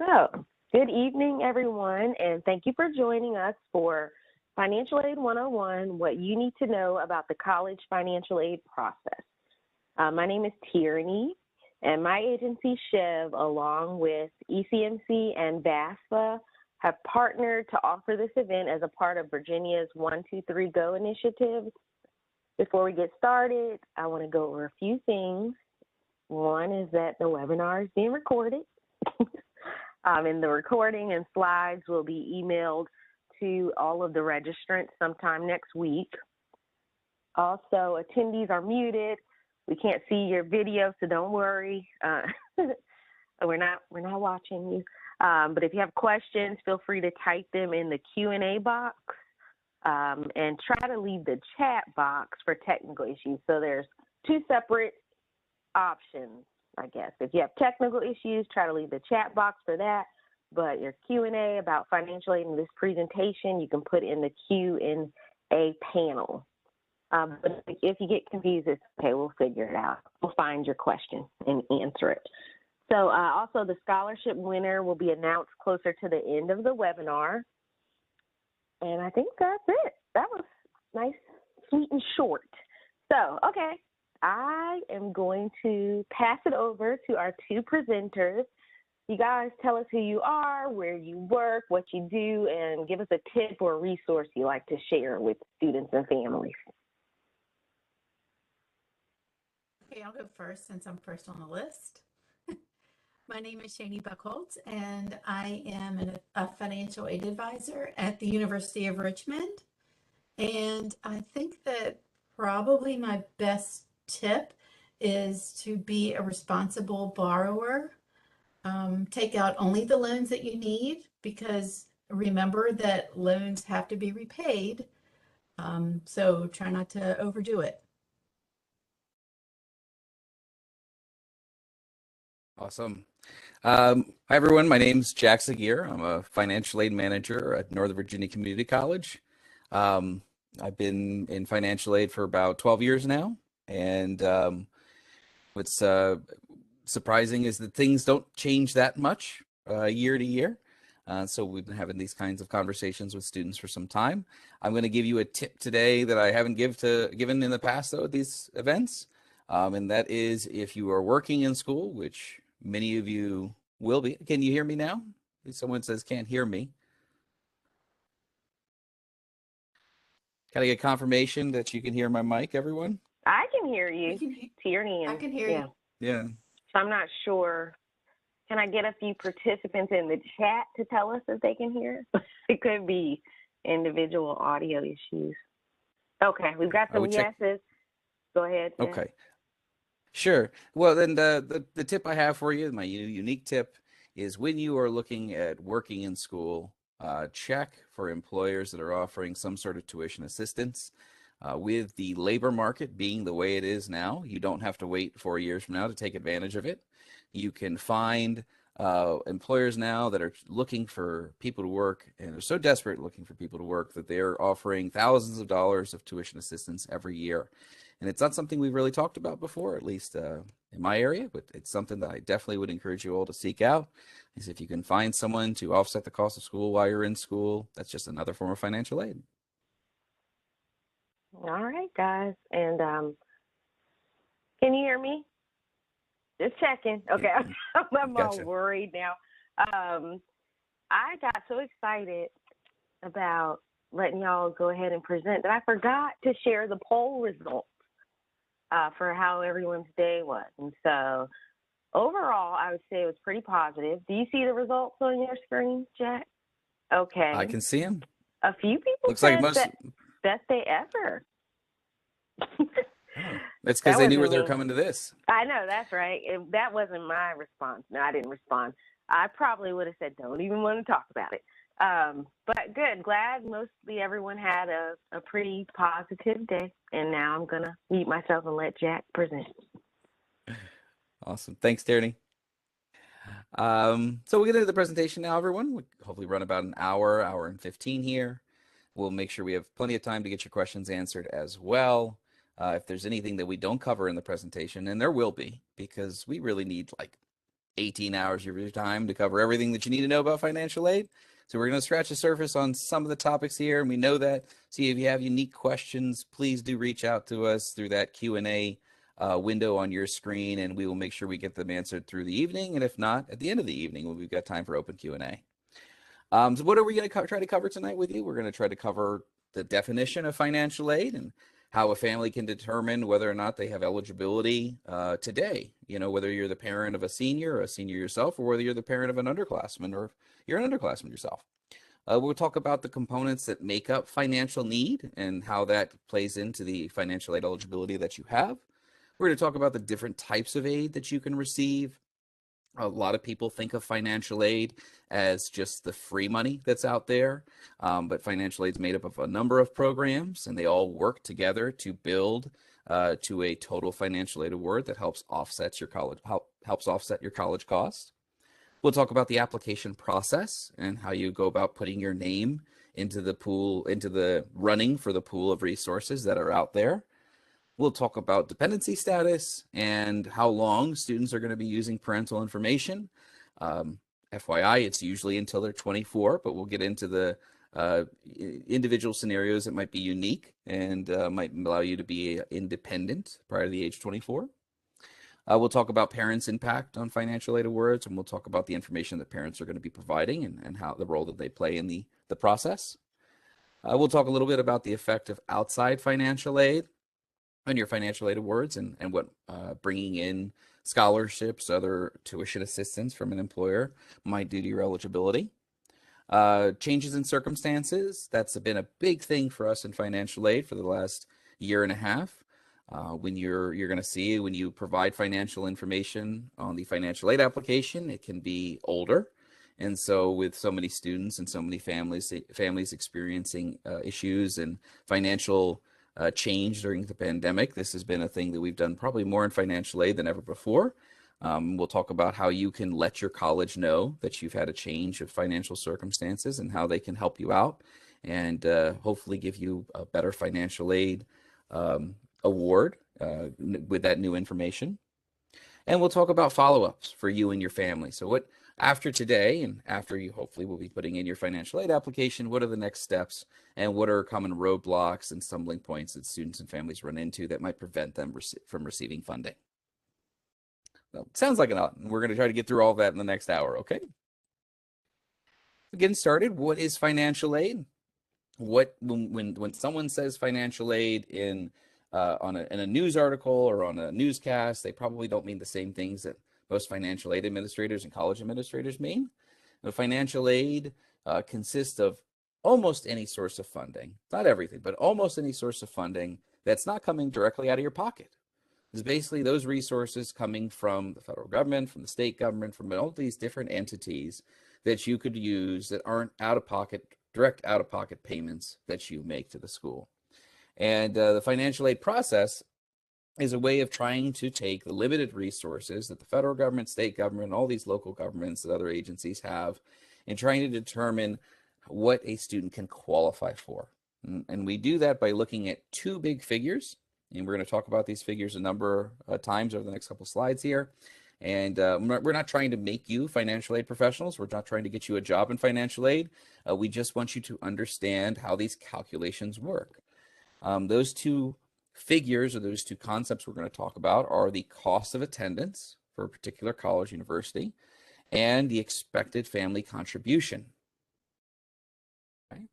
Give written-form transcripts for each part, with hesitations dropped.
So, good evening, everyone, and thank you for joining us for Financial Aid 101, what you need to know about the college financial aid process. My name is Tierney, and my agency, Chev, along with ECMC and VASFA, have partnered to offer this event as a part of Virginia's 123 Go initiative. Before we get started, I want to go over a few things. One is that the webinar is being recorded. And the recording and slides will be emailed to all of the registrants sometime next week. Also, attendees are muted. We can't see your video, so don't worry. We're not watching you. But if you have questions, feel free to type them in the Q&A box and try to leave the chat box for technical issues. So there's two separate options, I guess. If you have technical issues, try to leave the chat box for that. But your Q&A about financial aid in this presentation, you can put in the Q&A panel. But if you get confused, it's okay. We'll figure it out. We'll find your question and answer it. So also the scholarship winner will be announced closer to the end of the webinar. And I think that's it. That was nice, sweet, and short. So, okay, I am going to pass it over to our two presenters. You guys tell us who you are, where you work, what you do, and give us a tip or a resource you like to share with students and families. Okay, I'll go first since I'm first on the list. My name is Shani Buckholtz, and I am a financial aid advisor at the University of Richmond. And I think that probably my best tip is to be a responsible borrower. Take out only the loans that you need, because remember that loans have to be repaid. So try not to overdo it. Awesome. Hi, everyone. My name's Jack Zagier. I'm a financial aid manager at Northern Virginia Community College. I've been in financial aid for about 12 years now. And what's surprising is that things don't change that much year to year. So we've been having these kinds of conversations with students for some time. I'm going to give you a tip today that I haven't given in the past, though, at these events. And that is, if you are working in school, which many of you will be. Can you hear me now? Someone says can't hear me. Can I get confirmation that you can hear my mic, everyone? I can hear you, Tierney. I can hear you. Yeah. So I'm not sure. Can I get a few participants in the chat to tell us if they can hear? It could be individual audio issues. Okay, we've got some yeses. Go ahead. Jack. Okay. Sure. Well, then the tip I have for you, my unique tip, is when you are looking at working in school, check for employers that are offering some sort of tuition assistance. With the labor market being the way it is now, you don't have to wait 4 years from now to take advantage of it. You can find employers now that are looking for people to work, and are so desperate looking for people to work that they're offering thousands of dollars of tuition assistance every year. And it's not something we've really talked about before, at least in my area, but it's something that I definitely would encourage you all to seek out. Is if you can find someone to offset the cost of school while you're in school, that's just another form of financial aid. All right, guys. And can you hear me? Just checking. Okay, I'm Gotcha. all worried now. I got so excited about letting y'all go ahead and present that I forgot to share the poll results for how everyone's day was. And so overall, I would say it was pretty positive. Do you see the results on your screen, Jack? Okay. I can see them. A few people Looks said like most. best day ever. Oh, that's because they knew where they're coming to this. I know, that's right. That wasn't my response. No, I didn't respond. I probably would have said, don't even want to talk about it. But good. Glad mostly everyone had a pretty positive day. And now I'm going to mute myself and let Jack present. Awesome. Thanks, Tierney. So we'll get into the presentation now, everyone. We'll hopefully run about an hour and 15 here. We'll make sure we have plenty of time to get your questions answered as well. If there's anything that we don't cover in the presentation, and there will be, because we really need like 18 hours of your time to cover everything that you need to know about financial aid. So we're going to scratch the surface on some of the topics here, and we know that. See, if you have unique questions, please do reach out to us through that Q&A window on your screen, and we will make sure we get them answered through the evening. And if not, at the end of the evening, when we've got time for open Q&A. So what are we going to try to cover tonight with you? We're going to try to cover the definition of financial aid and how a family can determine whether or not they have eligibility today. You know, whether you're the parent of a senior yourself, or whether you're the parent of an underclassman, or you're an underclassman yourself. We'll talk about the components that make up financial need and how that plays into the financial aid eligibility that you have. We're going to talk about the different types of aid that you can receive. A lot of people think of financial aid as just the free money that's out there, but financial aid is made up of a number of programs, and they all work together to build to a total financial aid award that helps offset your college costs. We'll talk about the application process and how you go about putting your name into the running for the pool of resources that are out there. We'll talk about dependency status and how long students are going to be using parental information. FYI, it's usually until they're 24, but we'll get into the individual scenarios that might be unique and might allow you to be independent prior to the age of 24. We'll talk about parents' impact on financial aid awards, and we'll talk about the information that parents are going to be providing and how the role that they play in the process. We'll talk a little bit about the effect of outside financial aid on your financial aid awards and what bringing in scholarships, other tuition assistance from an employer might do to your eligibility. Changes in circumstances, that's been a big thing for us in financial aid for the last year and a half. When you're going to see when you provide financial information on the financial aid application, it can be older. And so with so many students and so many families experiencing issues and financial change during the pandemic, this has been a thing that we've done probably more in financial aid than ever before. We'll talk about how you can let your college know that you've had a change of financial circumstances and how they can help you out and hopefully give you a better financial aid award with that new information. And we'll talk about follow-ups for you and your family. So what after today and after you hopefully will be putting in your financial aid application, what are the next steps and what are common roadblocks and stumbling points that students and families run into that might prevent them from receiving funding? Well, it sounds like a lot. We're going to try to get through all of that in the next hour, okay? Getting started, what is financial aid? When someone says financial aid in a news article or on a newscast, they probably don't mean the same things that most financial aid administrators and college administrators mean. The financial aid consists of almost any source of funding, not everything, but almost any source of funding that's not coming directly out of your pocket. It's basically those resources coming from the federal government, from the state government, from all these different entities that you could use that aren't direct out-of-pocket payments that you make to the school. And the financial aid process is a way of trying to take the limited resources that the federal government, state government, all these local governments that other agencies have, and trying to determine what a student can qualify for. And we do that by looking at two big figures. And we're going to talk about these figures a number of times over the next couple of slides here. And we're not trying to make you financial aid professionals. We're not trying to get you a job in financial aid. We just want you to understand how these calculations work. Those two figures or those two concepts we're going to talk about are the cost of attendance for a particular college, university, and the expected family contribution. Okay.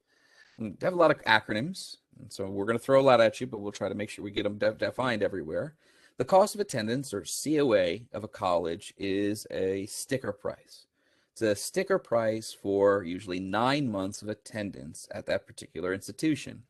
We have a lot of acronyms, and so we're going to throw a lot at you, but we'll try to make sure we get them defined everywhere. The cost of attendance, or COA, of a college is a sticker price. It's a sticker price for usually 9 months of attendance at that particular institution.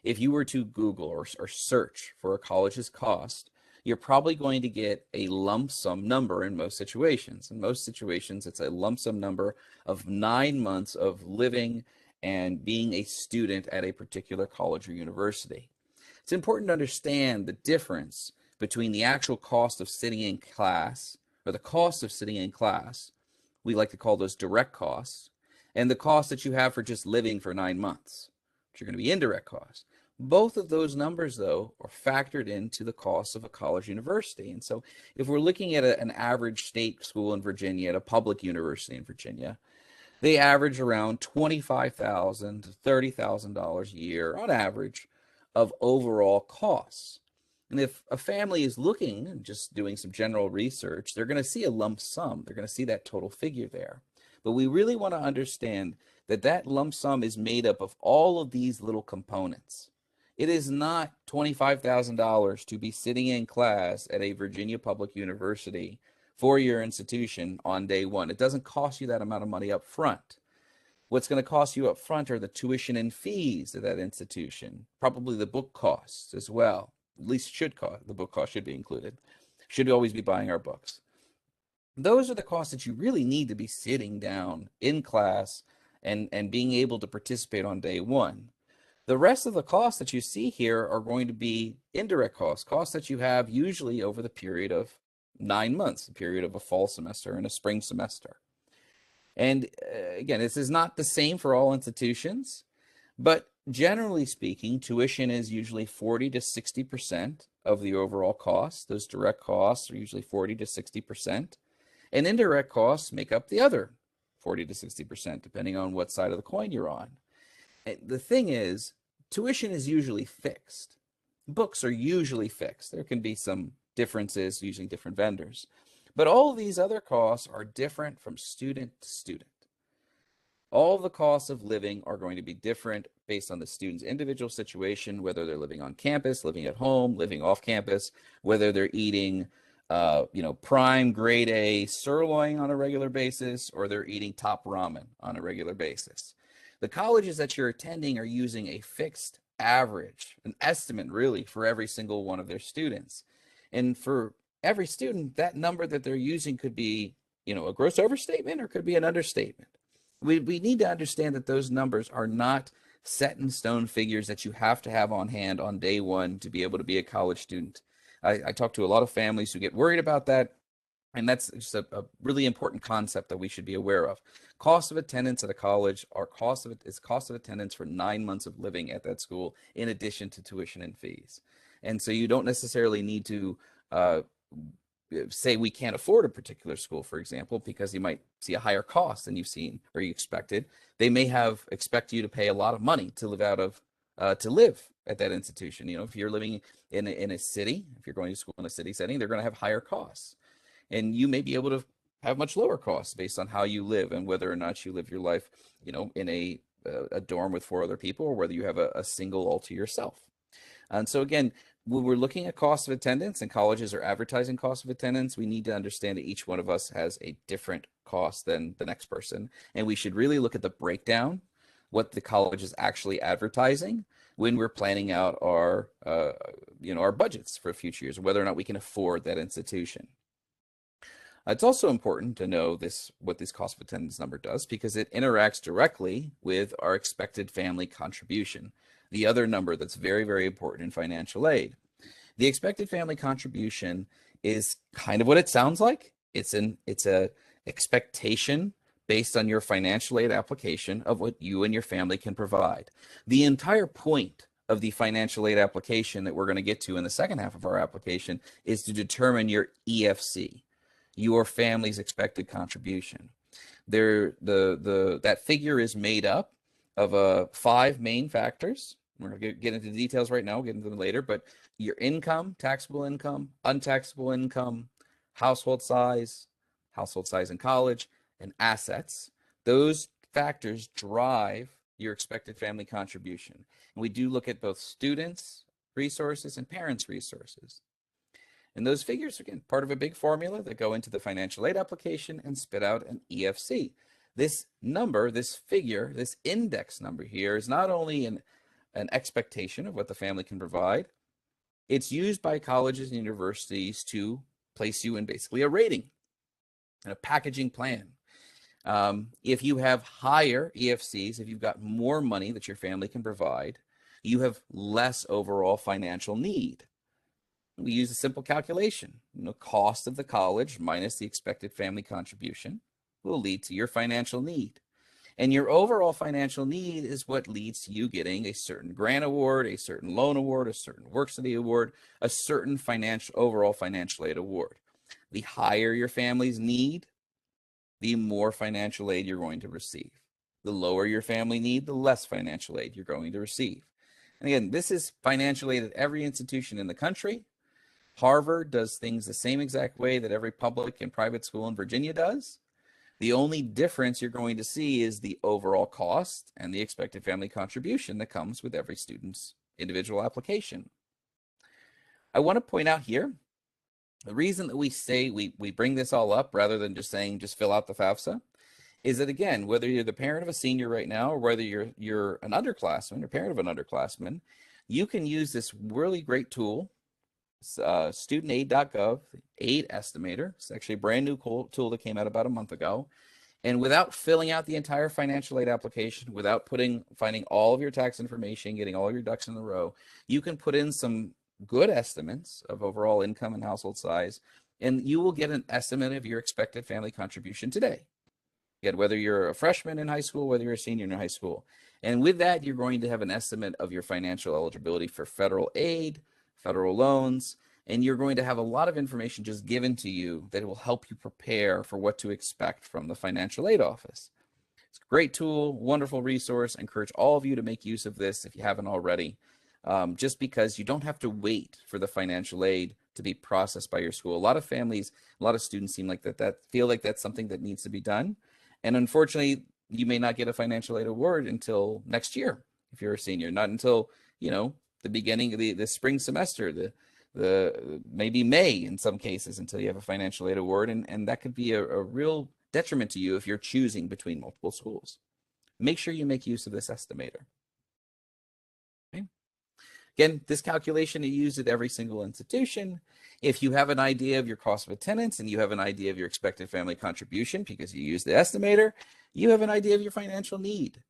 If you were to Google or search for a college's cost, you're probably going to get a lump sum number in most situations. In most situations, it's a lump sum number of 9 months of living and being a student at a particular college or university. It's important to understand the difference between the actual cost of sitting in class, or the cost of sitting in class, we like to call those direct costs, and the cost that you have for just living for 9 months, which are going to be indirect costs. Both of those numbers, though, are factored into the cost of a college university. And so if we're looking at an average state school in Virginia, at a public university in Virginia, they average around $25,000 to $30,000 a year on average of overall costs. And if a family is looking and just doing some general research, they're going to see a lump sum. They're going to see that total figure there. But we really want to understand that that lump sum is made up of all of these little components. It is not $25,000 to be sitting in class at a Virginia public university for your institution on day one. It doesn't cost you that amount of money up front. What's going to cost you up front are the tuition and fees of that institution, probably the book costs as well. At least should cost, the book cost should be included. Should always be buying our books. Those are the costs that you really need to be sitting down in class and being able to participate on day one. The rest of the costs that you see here are going to be indirect costs, costs that you have usually over the period of 9 months, a period of a fall semester and a spring semester. And again, this is not the same for all institutions, but generally speaking, tuition is usually 40 to 60% of the overall cost. Those direct costs are usually 40 to 60%, and indirect costs make up the other 40 to 60%, depending on what side of the coin you're on. And the thing is, tuition is usually fixed. Books are usually fixed. There can be some differences using different vendors. But all of these other costs are different from student to student. All of the costs of living are going to be different based on the student's individual situation, whether they're living on campus, living at home, living off campus, whether they're eating prime grade A sirloin on a regular basis, or they're eating top ramen on a regular basis. The colleges that you're attending are using a fixed average, an estimate really, for every single one of their students. And for every student, that number that they're using could be, a gross overstatement or could be an understatement. We need to understand that those numbers are not set in stone figures that you have to have on hand on day one to be able to be a college student. I talk to a lot of families who get worried about that. And that's just a really important concept that we should be aware of. Cost of attendance at a college is cost of attendance for 9 months of living at that school, in addition to tuition and fees. And so you don't necessarily need to say we can't afford a particular school, for example, because you might see a higher cost than you've seen or you expected. They may expect you to pay a lot of money to live at that institution. If you're living in a city, if you're going to school in a city setting, they're going to have higher costs. And you may be able to have much lower costs based on how you live and whether or not you live your life, in a dorm with 4 other people, or whether you have a single all to yourself. And so again, when we're looking at cost of attendance and colleges are advertising cost of attendance, we need to understand that each one of us has a different cost than the next person. And we should really look at the breakdown, what the college is actually advertising, when we're planning out our budgets for future years, whether or not we can afford that institution. It's also important to know what this cost of attendance number does, because it interacts directly with our expected family contribution, the other number that's very, very important in financial aid. The expected family contribution is kind of what it sounds like. It's a expectation based on your financial aid application of what you and your family can provide. The entire point of the financial aid application that we're going to get to in the second half of our application is to determine your EFC, your family's expected contribution. That figure is made up of 5 main factors. We're going to get into the details right now, we'll get into them later, but your income, taxable income, untaxable income, household size in college, and assets. Those factors drive your expected family contribution. And we do look at both students' resources and parents' resources. And those figures are, again, part of a big formula that go into the financial aid application and spit out an EFC. This number, this figure, this index number here is not only an expectation of what the family can provide, it's used by colleges and universities to place you in basically a rating and a packaging plan. If you have higher EFCs, if you've got more money that your family can provide, you have less overall financial need. We use a simple calculation. Cost of the college minus the expected family contribution will lead to your financial need. And your overall financial need is what leads to you getting a certain grant award, a certain loan award, a certain work study award, a certain overall financial aid award. The higher your family's need, the more financial aid you're going to receive. The lower your family need, the less financial aid you're going to receive. And again, this is financial aid at every institution in the country. Harvard does things the same exact way that every public and private school in Virginia does. The only difference you're going to see is the overall cost and the expected family contribution that comes with every student's individual application. I want to point out here, the reason that we say we bring this all up rather than just saying just fill out the FAFSA is that, again, whether you're the parent of a senior right now or whether you're an underclassman or parent of an underclassman, you can use this really great tool, studentaid.gov, Aid Estimator. It's actually a brand new tool that came out about a month ago. And without filling out the entire financial aid application, without finding all of your tax information, getting all of your ducks in a row, you can put in some good estimates of overall income and household size, and you will get an estimate of your expected family contribution today. Again, whether you're a freshman in high school, whether you're a senior in high school. And with that, you're going to have an estimate of your financial eligibility for federal aid, federal loans, and you're going to have a lot of information just given to you that will help you prepare for what to expect from the financial aid office. It's a great tool, wonderful resource. I encourage all of you to make use of this if you haven't already, just because you don't have to wait for the financial aid to be processed by your school. A lot of families, a lot of students seem like feel like that's something that needs to be done. And unfortunately, you may not get a financial aid award until next year if you're a senior, not until, the beginning of the spring semester, the maybe May in some cases until you have a financial aid award. And that could be a real detriment to you if you're choosing between multiple schools. Make sure you make use of this estimator. Okay. Again, this calculation is used at every single institution. If you have an idea of your cost of attendance and you have an idea of your expected family contribution because you use the estimator, you have an idea of your financial need.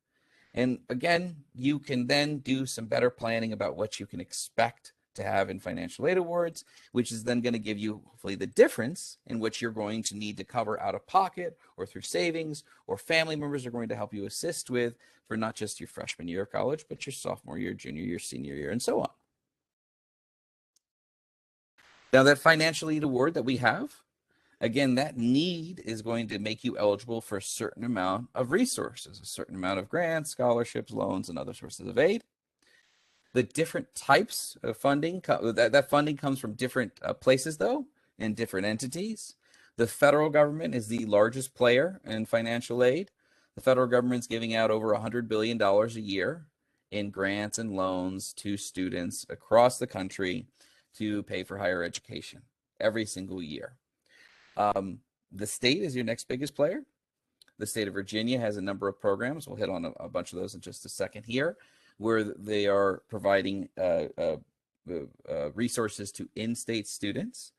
And again, you can then do some better planning about what you can expect to have in financial aid awards, which is then going to give you hopefully the difference in what you're going to need to cover out of pocket or through savings, or family members are going to help you assist with for not just your freshman year of college, but your sophomore year, junior year, senior year, and so on. Now, that financial aid award that we have, again, that need is going to make you eligible for a certain amount of resources, a certain amount of grants, scholarships, loans, and other sources of aid. The different types of funding, that funding comes from different places, though, and different entities. The federal government is the largest player in financial aid. The federal government's giving out over $100 billion a year in grants and loans to students across the country to pay for higher education every single year. The state is your next biggest player. The state of Virginia has a number of programs. We'll hit on a bunch of those in just a second here, where they are providing resources to in-state students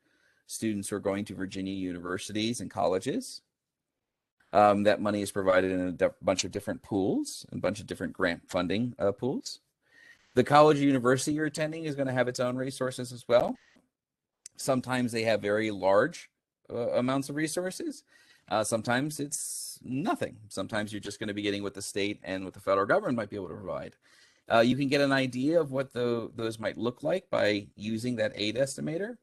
who are going to Virginia universities and colleges. That money is provided in a bunch of different pools and a bunch of different grant funding pools. The college or university you're attending is going to have its own resources as well. Sometimes they have very large amounts of resources. Sometimes it's nothing. Sometimes you're just going to be getting what the state and what the federal government might be able to provide. You can get an idea of what those might look like by using that aid estimator,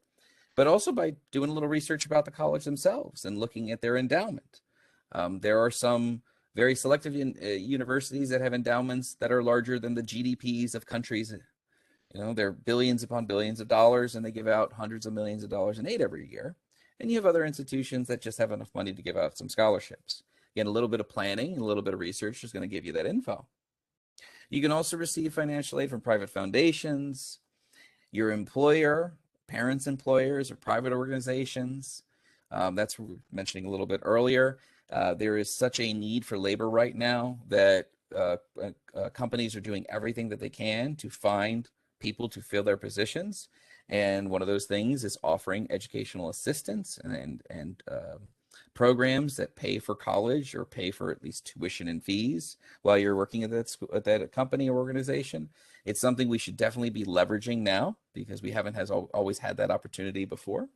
but also by doing a little research about the college themselves and looking at their endowment. There are some very selective universities that have endowments that are larger than the GDPs of countries. They're billions upon billions of dollars, and they give out hundreds of millions of dollars in aid every year. And you have other institutions that just have enough money to give out some scholarships. Again, a little bit of planning and a little bit of research is going to give you that info. You can also receive financial aid from private foundations, your employer, parents' employers, or private organizations. That's what we were mentioning a little bit earlier. There is such a need for labor right now that companies are doing everything that they can to find people to fill their positions. And one of those things is offering educational assistance and programs that pay for college or pay for at least tuition and fees while you're working at that company or organization. It's something we should definitely be leveraging now because we haven't always had that opportunity before.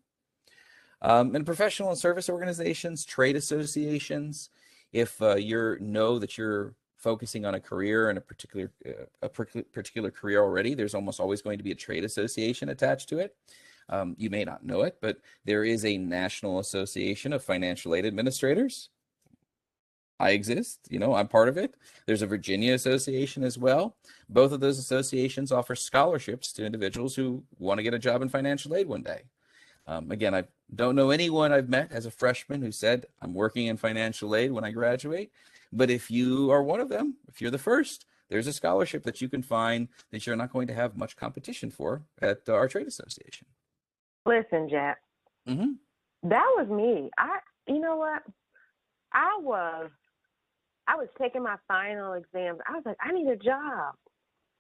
And professional and service organizations, trade associations, If you know that you're focusing on a career in a particular career already, there's almost always going to be a trade association attached to it. You may not know it, but there is a National Association of Financial Aid Administrators. I exist, I'm part of it. There's a Virginia Association as well. Both of those associations offer scholarships to individuals who want to get a job in financial aid one day. Again, I don't know anyone I've met as a freshman who said, I'm working in financial aid when I graduate. But if you are one of them, if you're the first, there's a scholarship that you can find that you're not going to have much competition for at our trade association. Listen, Jack, Mm-hmm. that was me. You know what? I was taking my final exams. I was like, I need a job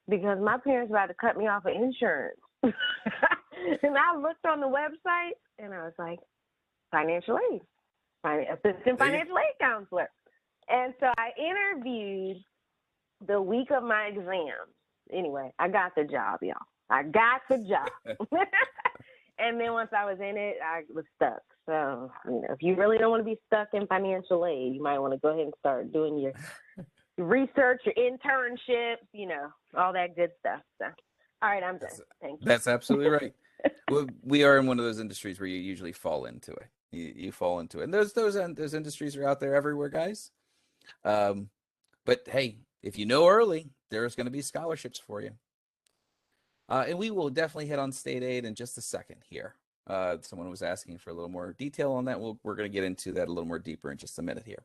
because my parents were about to cut me off of insurance. And I looked on the website and I was like, financial aid, assistant financial aid counselor. And so I interviewed the week of my exams. Anyway, I got the job, y'all. I got the job. And then once I was in it, I was stuck. So, if you really don't want to be stuck in financial aid, you might want to go ahead and start doing your research, your internships, all that good stuff. So, all right, I'm done. Thank you. That's absolutely right. Well, we are in one of those industries where you usually fall into it. You fall into it. And those industries are out there everywhere, guys. But hey, if you know early, there's going to be scholarships for you. And we will definitely hit on state aid in just a second here. Someone was asking for a little more detail on that. We're going to get into that a little more deeper in just a minute here.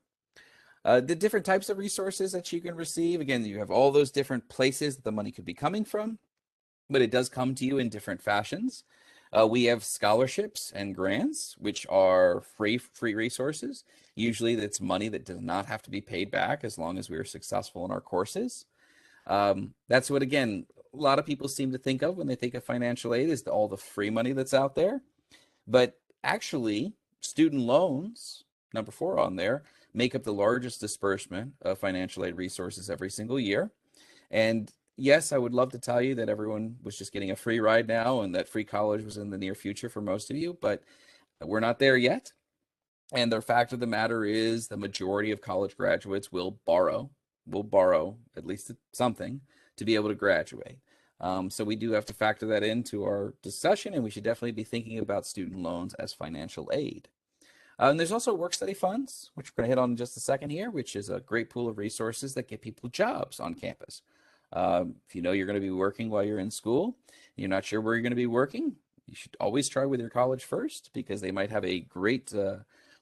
The different types of resources that you can receive. Again, you have all those different places that the money could be coming from, but it does come to you in different fashions. We have scholarships and grants, which are free resources. Usually that's money that does not have to be paid back as long as we are successful in our courses. That's what, again, a lot of people seem to think of when they think of financial aid is all the free money that's out there. But actually, student loans, number 4 on there, make up the largest disbursement of financial aid resources every single year. And yes, I would love to tell you that everyone was just getting a free ride now and that free college was in the near future for most of you, but we're not there yet. And the fact of the matter is the majority of college graduates will borrow at least something to be able to graduate. So we do have to factor that into our discussion, and we should definitely be thinking about student loans as financial aid. And there's also work study funds, which we're going to hit on in just a second here, which is a great pool of resources that get people jobs on campus. If you know you're going to be working while you're in school, you're not sure where you're going to be working, you should always try with your college first, because they might have a great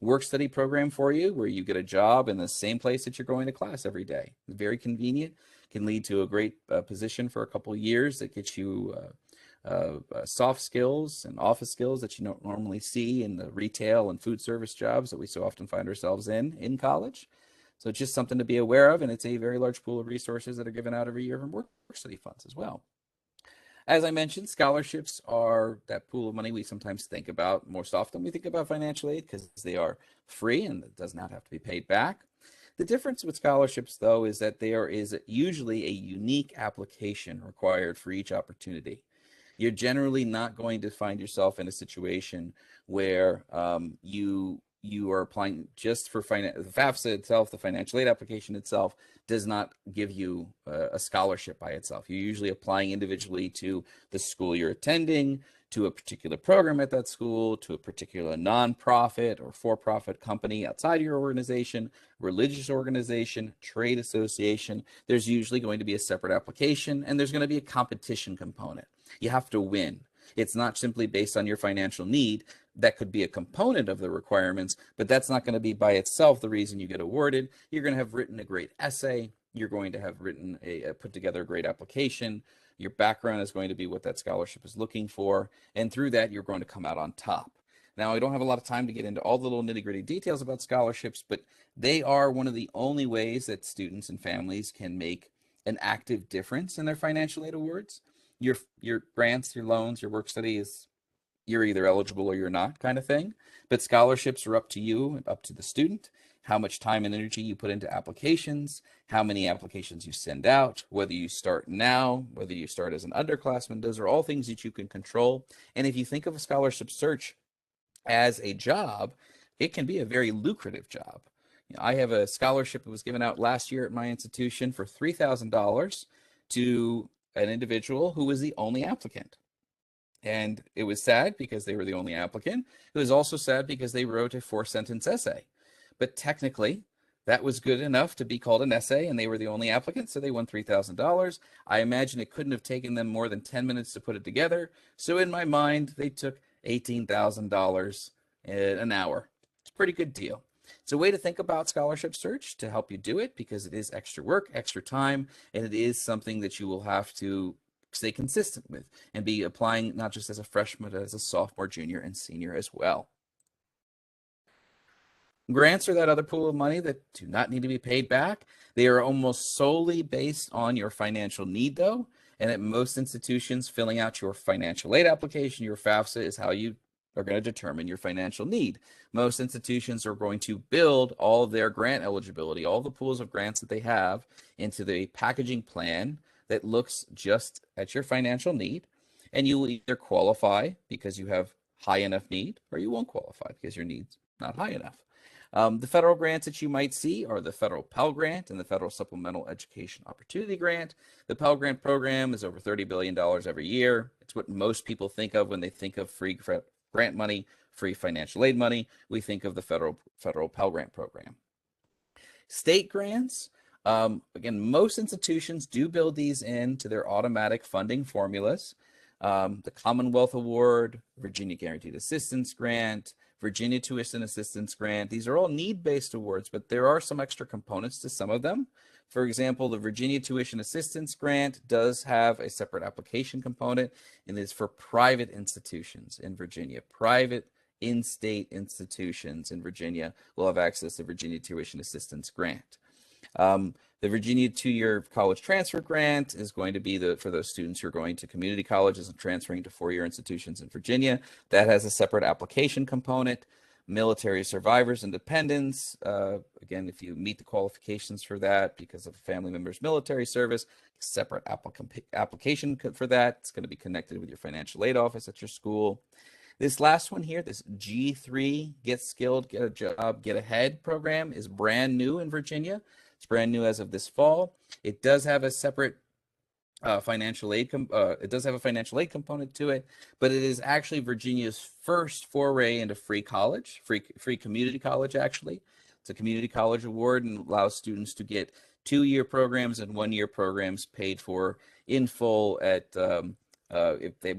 work study program for you where you get a job in the same place that you're going to class every day. It's very convenient, can lead to a great position for a couple of years that gets you soft skills and office skills that you don't normally see in the retail and food service jobs that we so often find ourselves in college. So it's just something to be aware of, and it's a very large pool of resources that are given out every year from work study funds as well. As I mentioned, scholarships are that pool of money we sometimes think about most often. We think about financial aid because they are free and it does not have to be paid back. The difference with scholarships, though, is that there is usually a unique application required for each opportunity. You're generally not going to find yourself in a situation where you are applying just for the FAFSA itself. The financial aid application itself does not give you a scholarship by itself. You're usually applying individually to the school you're attending, to a particular program at that school, to a particular nonprofit or for-profit company outside your organization, religious organization, trade association. There's usually going to be a separate application, and there's going to be a competition component. You have to win. It's not simply based on your financial need. That could be a component of the requirements, but that's not going to be by itself the reason you get awarded. You're going to have written a great essay. You're going to have put together a great application. Your background is going to be what that scholarship is looking for. And through that, you're going to come out on top. Now, I don't have a lot of time to get into all the little nitty-gritty details about scholarships, but they are one of the only ways that students and families can make an active difference in their financial aid awards. Your grants, your loans, your work study is you're either eligible or you're not kind of thing. But scholarships are up to you, up to the student, how much time and energy you put into applications, how many applications you send out, whether you start now, whether you start as an underclassman. Those are all things that you can control. And if you think of a scholarship search as a job, it can be a very lucrative job. I have a scholarship that was given out last year at my institution for $3,000 to an individual who was the only applicant. And it was sad because they were the only applicant. It was also sad because they wrote a 4-sentence essay. But technically, that was good enough to be called an essay, and they were the only applicant, so they won $3,000. I imagine it couldn't have taken them more than 10 minutes to put it together. So in my mind, they took $18,000 an hour. It's a pretty good deal. It's a way to think about scholarship search to help you do it, because it is extra work, extra time, and it is something that you will have to stay consistent with and be applying not just as a freshman, but as a sophomore, junior, and senior as well. Grants are that other pool of money that do not need to be paid back. They are almost solely based on your financial need, though. And at most institutions, filling out your financial aid application, your FAFSA, is how you are going to determine your financial need. Most institutions are going to build all of their grant eligibility, all the pools of grants that they have, into the packaging plan that looks just at your financial need. And you will either qualify because you have high enough need, or you won't qualify because your need's not high enough. The federal grants that you might see are the federal Pell Grant and the federal Supplemental Education Opportunity Grant. The Pell Grant program is over $30 billion every year. It's what most people think of when they think of free grant money, free financial aid money. We think of the federal Pell Grant program. State grants, again, most institutions do build these into their automatic funding formulas. The Commonwealth Award, Virginia Guaranteed Assistance Grant, Virginia Tuition Assistance Grant. These are all need-based awards, but there are some extra components to some of them. For example, the Virginia Tuition Assistance Grant does have a separate application component, and is for private institutions in Virginia. Private in-state institutions in Virginia will have access to Virginia Tuition Assistance Grant. The Virginia 2-year college transfer grant is going to be for those students who are going to community colleges and transferring to 4-year institutions in Virginia. That has a separate application component. Military survivors and dependents, again, if you meet the qualifications for that because of a family member's military service, separate application for that. It's going to be connected with your financial aid office at your school. This last one here, this G3, Get Skilled, Get a Job, Get Ahead program, is brand new in Virginia. It's brand new as of this fall. It does have a separate financial aid. It does have a financial aid component to it, but it is actually Virginia's first foray into free college, free community college. Actually, it's a community college award and allows students to get 2-year programs and 1-year programs paid for in full at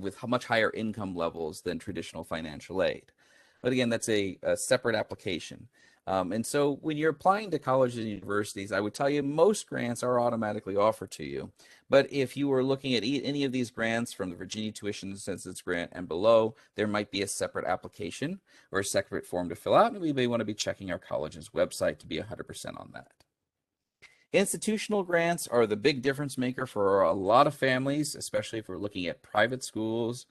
with much higher income levels than traditional financial aid. But again, that's a separate application. And so when you're applying to colleges and universities, I would tell you most grants are automatically offered to you. But if you were looking at any of these grants from the Virginia Tuition Assistance Grant and below, there might be a separate application or a separate form to fill out. And we may want to be checking our college's website to be 100% on that. Institutional grants are the big difference maker for a lot of families, especially if we're looking at private schools,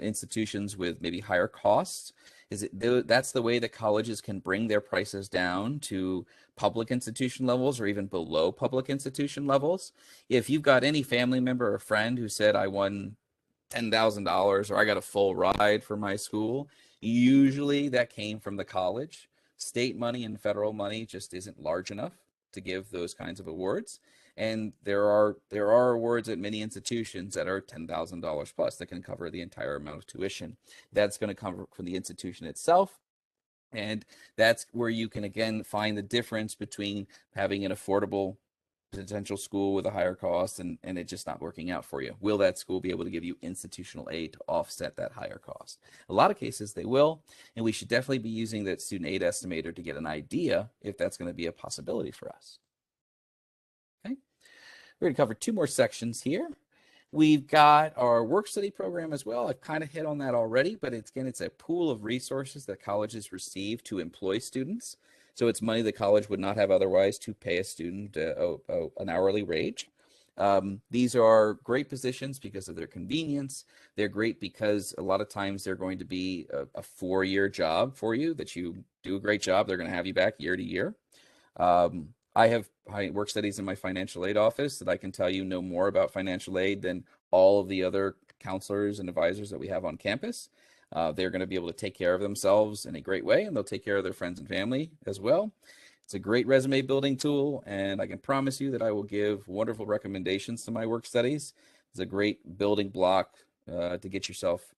institutions with maybe higher costs. That's the way that colleges can bring their prices down to public institution levels or even below public institution levels. If you've got any family member or friend who said, I won $10,000 or I got a full ride for my school, usually that came from the college. State money and federal money just isn't large enough to give those kinds of awards. And there are awards at many institutions that are $10,000 plus that can cover the entire amount of tuition. That's going to come from the institution itself. And that's where you can, again, find the difference between having an affordable potential school with a higher cost and it just not working out for you. Will that school be able to give you institutional aid to offset that higher cost? A lot of cases they will, and we should definitely be using that student aid estimator to get an idea if that's going to be a possibility for us. Okay, we're going to cover 2 more sections here. We've got our work study program as well. I've kind of hit on that already, but it's a pool of resources that colleges receive to employ students. So it's money the college would not have otherwise to pay a student an hourly wage. These are great positions because of their convenience. They're great because a lot of times they're going to be a 4-year job for you that you do a great job. They're going to have you back year to year. I have work studies in my financial aid office that I can tell you know more about financial aid than all of the other counselors and advisors that we have on campus. They're going to be able to take care of themselves in a great way, and they'll take care of their friends and family as well. It's a great resume building tool, and I can promise you that I will give wonderful recommendations to my work studies. It's a great building block to get yourself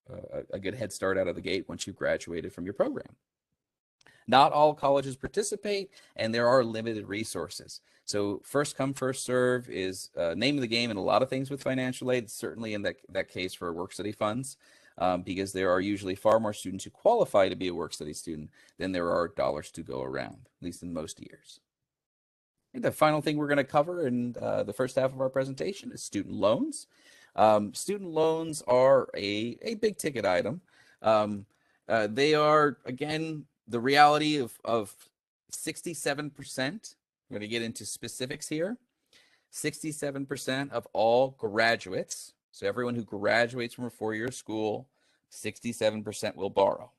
a good head start out of the gate once you've graduated from your program. Not all colleges participate, and there are limited resources. So first come, first serve is name of the game in a lot of things with financial aid, certainly in that case for work study funds, because there are usually far more students who qualify to be a work study student than there are dollars to go around, at least in most years. And the final thing we're going to cover in the first half of our presentation is student loans. Student loans are a big ticket item. They are, again, the reality of 67%. We're going to get into specifics here. 67% of all graduates, so everyone who graduates from a four-year school, 67% will borrow.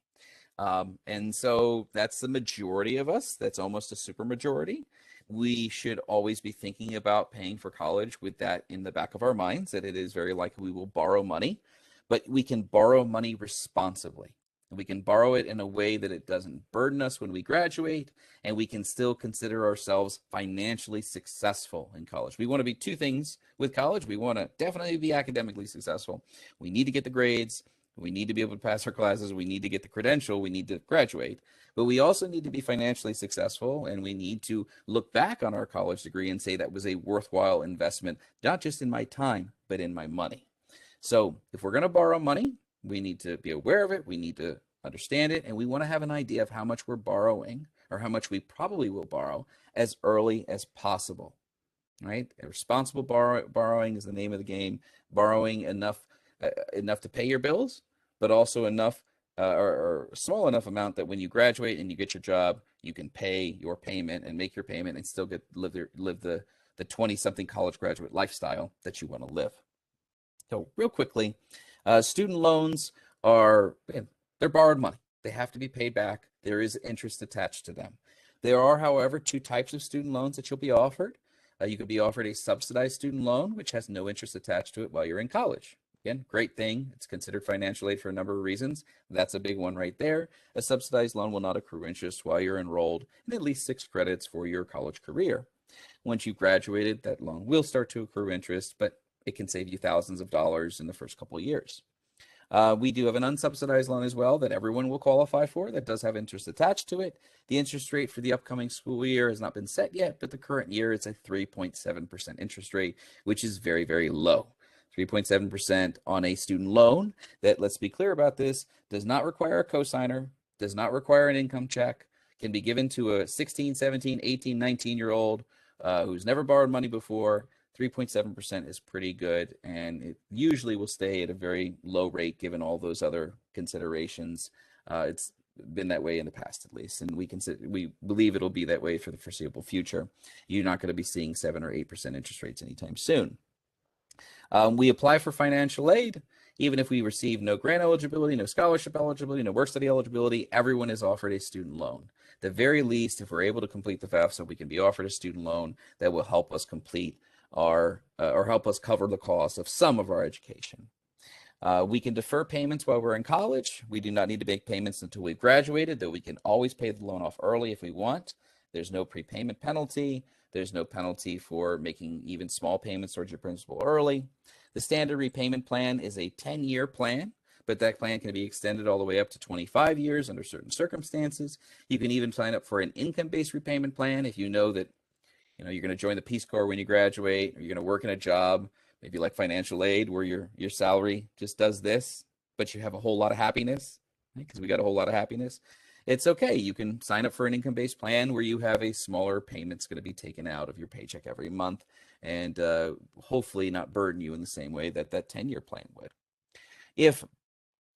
And so that's the majority of us. That's almost a super majority. We should always be thinking about paying for college with that in the back of our minds, that it is very likely we will borrow money, but we can borrow money responsibly. And we can borrow it in a way that it doesn't burden us when we graduate, and we can still consider ourselves financially successful in college. We want to be two things with college. We want to definitely be academically successful. We need to get the grades. We need to be able to pass our classes. We need to get the credential. We need to graduate. But we also need to be financially successful, and we need to look back on our college degree and say that was a worthwhile investment, not just in my time, but in my money. So if we're going to borrow money, we need to be aware of it. We need to understand it. And we want to have an idea of how much we're borrowing, or how much we probably will borrow, as early as possible, right? Responsible borrowing is the name of the game. Borrowing enough to pay your bills, but also enough or small enough amount that when you graduate and you get your job, you can pay your payment and make your payment and still live the 20-something college graduate lifestyle that you want to live. So real quickly, student loans they're borrowed money. They have to be paid back. There is interest attached to them. There are, however, two types of student loans that you'll be offered. You could be offered a subsidized student loan, which has no interest attached to it while you're in college. Again, great thing. It's considered financial aid for a number of reasons. That's a big one right there. A subsidized loan will not accrue interest while you're enrolled in at least 6 credits for your college career. Once you've graduated, that loan will start to accrue interest, but it can save you thousands of dollars in the first couple of years. We do have an unsubsidized loan as well that everyone will qualify for that does have interest attached to it. The interest rate for the upcoming school year has not been set yet, but the current year it's a 3.7% interest rate, which is very, very low. 3.7% on a student loan that, let's be clear about this, does not require a cosigner, does not require an income check, can be given to a 16, 17, 18, 19-year-old who's never borrowed money before. 3.7% is pretty good, and it usually will stay at a very low rate given all those other considerations. It's been that way in the past, at least, and we believe it'll be that way for the foreseeable future. You're not going to be seeing 7 or 8% interest rates anytime soon. We apply for financial aid. Even if we receive no grant eligibility, no scholarship eligibility, no work study eligibility, everyone is offered a student loan. At the very least, if we're able to complete the FAFSA, we can be offered a student loan that will help us complete or help us cover the cost of some of our education. We can defer payments while we're in college. We do not need to make payments until we've graduated, though we can always pay the loan off early if we want. There's no prepayment penalty. There's no penalty for making even small payments towards your principal early. The standard repayment plan is a 10-year plan, but that plan can be extended all the way up to 25 years under certain circumstances. You can even sign up for an income-based repayment plan if you know that you're going to join the Peace Corps when you graduate, or you're going to work in a job, maybe like financial aid, where your salary just does this, but you have a whole lot of happiness, because we got a whole lot of happiness. It's okay. You can sign up for an income-based plan where you have a smaller payment's going to be taken out of your paycheck every month, and hopefully not burden you in the same way that 10-year plan would. If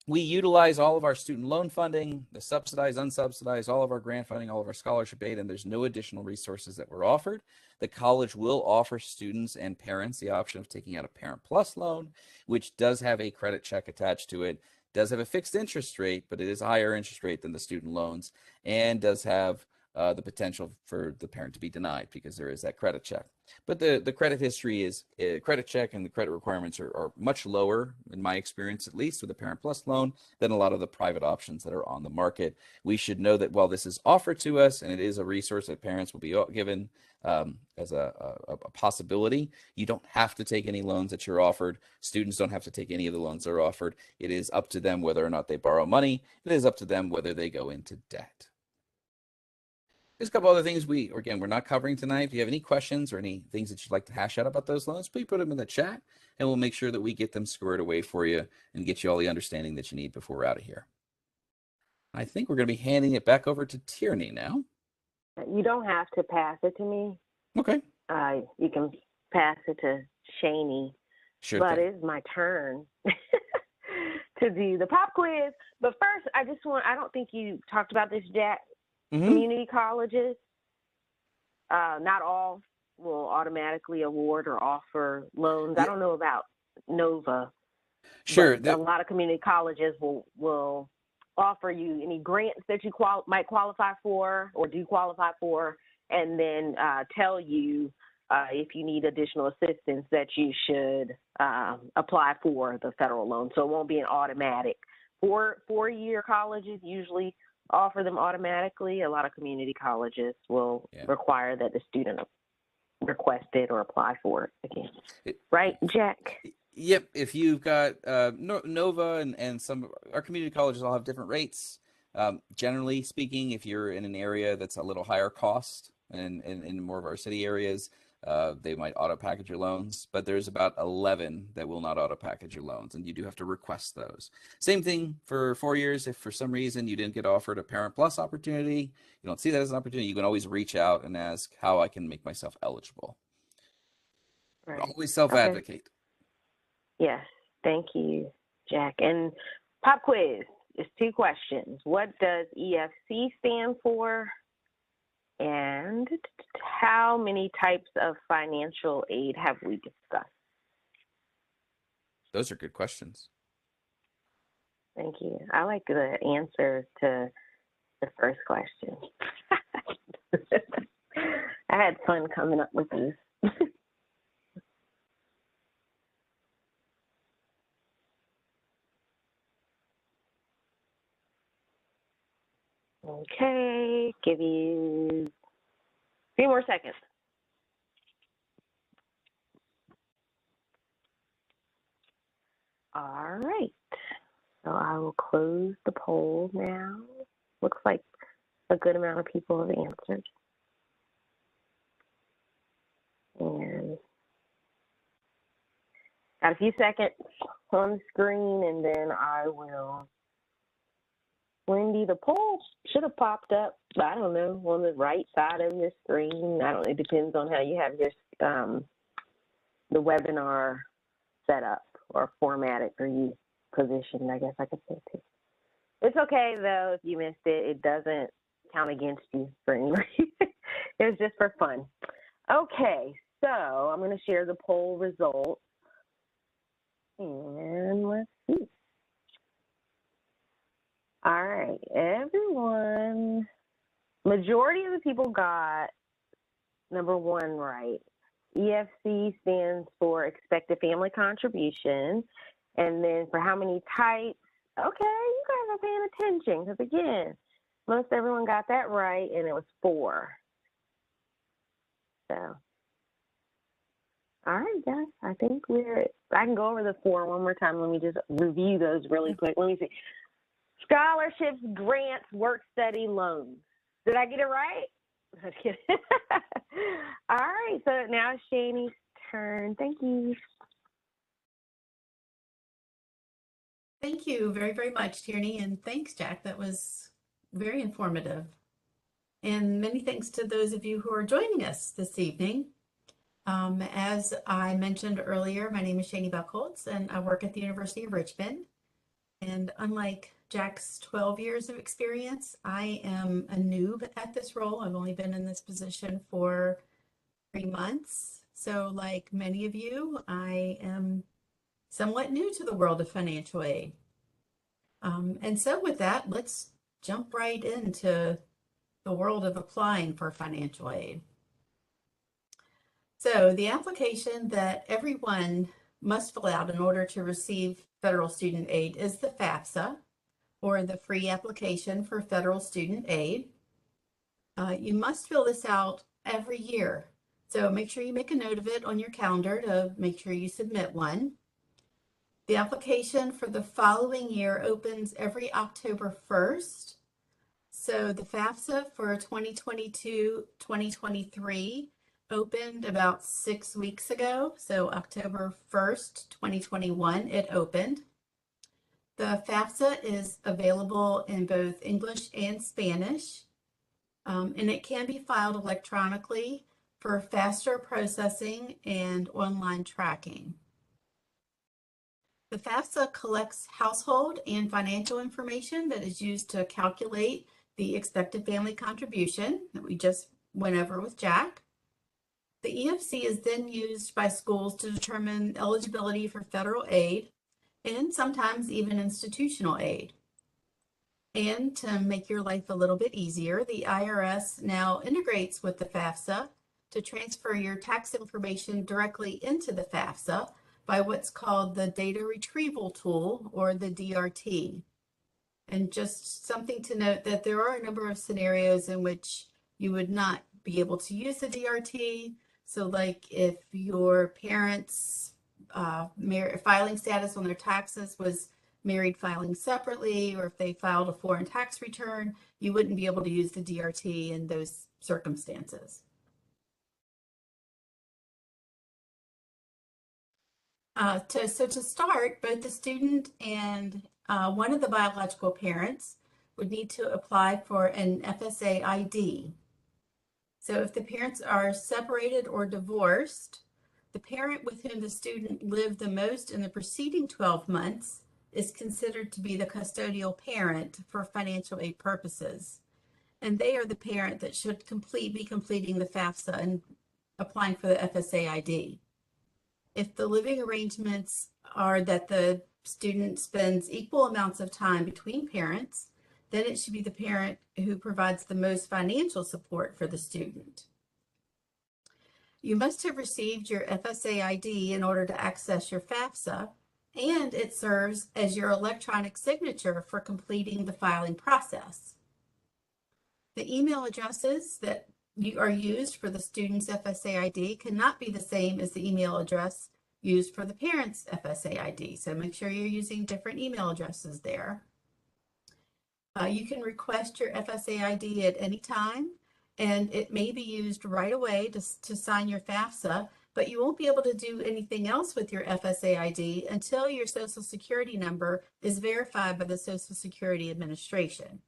we utilize all of our student loan funding, the subsidized, unsubsidized, all of our grant funding, all of our scholarship aid, and there's no additional resources that were offered, the college will offer students and parents the option of taking out a Parent Plus loan, which does have a credit check attached to it, does have a fixed interest rate, but it is a higher interest rate than the student loans, and does have the potential for the parent to be denied because there is that credit check. But the credit history is credit check, and the credit requirements are much lower, in my experience at least, with a Parent Plus loan than a lot of the private options that are on the market. We should know that while this is offered to us and it is a resource that parents will be given as a possibility, you don't have to take any loans that you're offered. Students don't have to take any of the loans that are offered. It is up to them whether or not they borrow money. It is up to them whether they go into debt. There's a couple other things we're not covering tonight. If you have any questions or any things that you'd like to hash out about those loans, please put them in the chat, and we'll make sure that we get them squared away for you and get you all the understanding that you need before we're out of here. I think we're going to be handing it back over to Tierney now. You don't have to pass it to me. Okay. You can pass it to Shani. Sure but thing. it's my turn to do the pop quiz. But first, I don't think you talked about this, Jack. Community colleges, not all will automatically award or offer loans. I don't know about Nova. Sure. A lot of community colleges will offer you any grants that you might qualify for or do qualify for, and then tell you if you need additional assistance that you should apply for the federal loan. So it won't be an automatic. Four-year colleges usually offer them automatically. A lot of community colleges will require that the student request it or apply for it again. Right, Jack? Yep. If you've got Nova and some of our community colleges all have different rates. Generally speaking, if you're in an area that's a little higher cost and in more of our city areas, they might auto package your loans, but there's about 11 that will not auto package your loans, and you do have to request those. Same thing for 4 years. If for some reason you didn't get offered a Parent Plus opportunity, you don't see that as an opportunity, you can always reach out and ask how I can make myself eligible. Right. Always self-advocate. Okay. Yes. Thank you, Jack. And pop quiz is 2 questions. What does EFC stand for? And how many types of financial aid have we discussed? Those are good questions. Thank you. I like the answer to the first question. I had fun coming up with these. Okay, give you 3 more seconds. All right, so I will close the poll now. Looks like a good amount of people have answered. And got a few seconds on the screen, and then I will. Wendy, the poll should have popped up, I don't know, on the right side of your screen. I don't know, it depends on how you have your the webinar set up or formatted for you, positioned, I guess I could say too. It's okay though if you missed it. It doesn't count against you for any reason. It was just for fun. Okay, so I'm going to share the poll results. And let's see. All right, everyone, majority of the people got number 1 right. EFC stands for expected family contribution. And then for how many types, okay, you guys are paying attention because, again, most everyone got that right, and it was 4. So, all right, guys, I think I can go over the 4 one more time. Let me just review those really quick. Let me see. Scholarships, grants, work study loans. Did I get it right? I'm kidding. All right, so now it's Shani's turn. Thank you. Thank you very, very much, Tierney, and thanks, Jack. That was very informative. And many thanks to those of you who are joining us this evening. As I mentioned earlier, my name is Shani Buckholz, and I work at the University of Richmond. And unlike Jack's 12 years of experience, I am a noob at this role. I've only been in this position for 3 months. So like many of you, I am somewhat new to the world of financial aid. And so with that, let's jump right into the world of applying for financial aid. So the application that everyone must fill out in order to receive federal student aid is the FAFSA, or the free application for federal student aid. You must fill this out every year. So make sure you make a note of it on your calendar to make sure you submit one. The application for the following year opens every October 1st. So the FAFSA for 2022-2023 opened about 6 weeks ago. So October 1st, 2021, it opened. The FAFSA is available in both English and Spanish, and it can be filed electronically for faster processing and online tracking. The FAFSA collects household and financial information that is used to calculate the expected family contribution that we just went over with Jack. The EFC is then used by schools to determine eligibility for federal aid and sometimes even institutional aid. And to make your life a little bit easier, the IRS now integrates with the FAFSA to transfer your tax information directly into the FAFSA by what's called the Data Retrieval Tool, or the DRT. And just something to note that there are a number of scenarios in which you would not be able to use the DRT. So like if your parents' filing status on their taxes was married filing separately, or if they filed a foreign tax return, you wouldn't be able to use the DRT in those circumstances. So to start, both the student and one of the biological parents would need to apply for an FSA ID. So if the parents are separated or divorced, the parent with whom the student lived the most in the preceding 12 months is considered to be the custodial parent for financial aid purposes. And they are the parent that should be completing the FAFSA and applying for the FSA ID. If the living arrangements are that the student spends equal amounts of time between parents, then it should be the parent who provides the most financial support for the student. You must have received your FSA ID in order to access your FAFSA, and it serves as your electronic signature for completing the filing process. The email addresses that are used for the student's FSA ID cannot be the same as the email address used for the parent's FSA ID. So make sure you're using different email addresses there. You can request your FSA ID at any time, and it may be used right away to sign your FAFSA, but you won't be able to do anything else with your FSA ID until your Social Security number is verified by the Social Security Administration.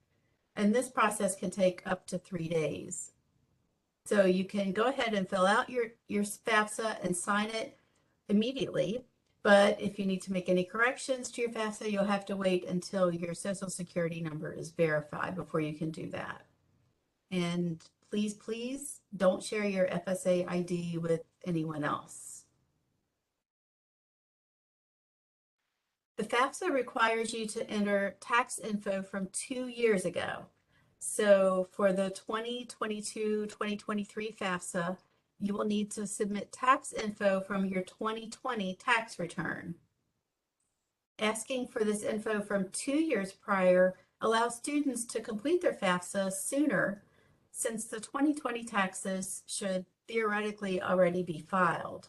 And this process can take up to 3 days. So you can go ahead and fill out your FAFSA and sign it immediately. But if you need to make any corrections to your FAFSA, you'll have to wait until your Social Security number is verified before you can do that. And please, please don't share your FSA ID with anyone else. The FAFSA requires you to enter tax info from 2 years ago. So for the 2022-2023 FAFSA, you will need to submit tax info from your 2020 tax return. Asking for this info from 2 years prior allows students to complete their FAFSA sooner, since the 2020 taxes should theoretically already be filed.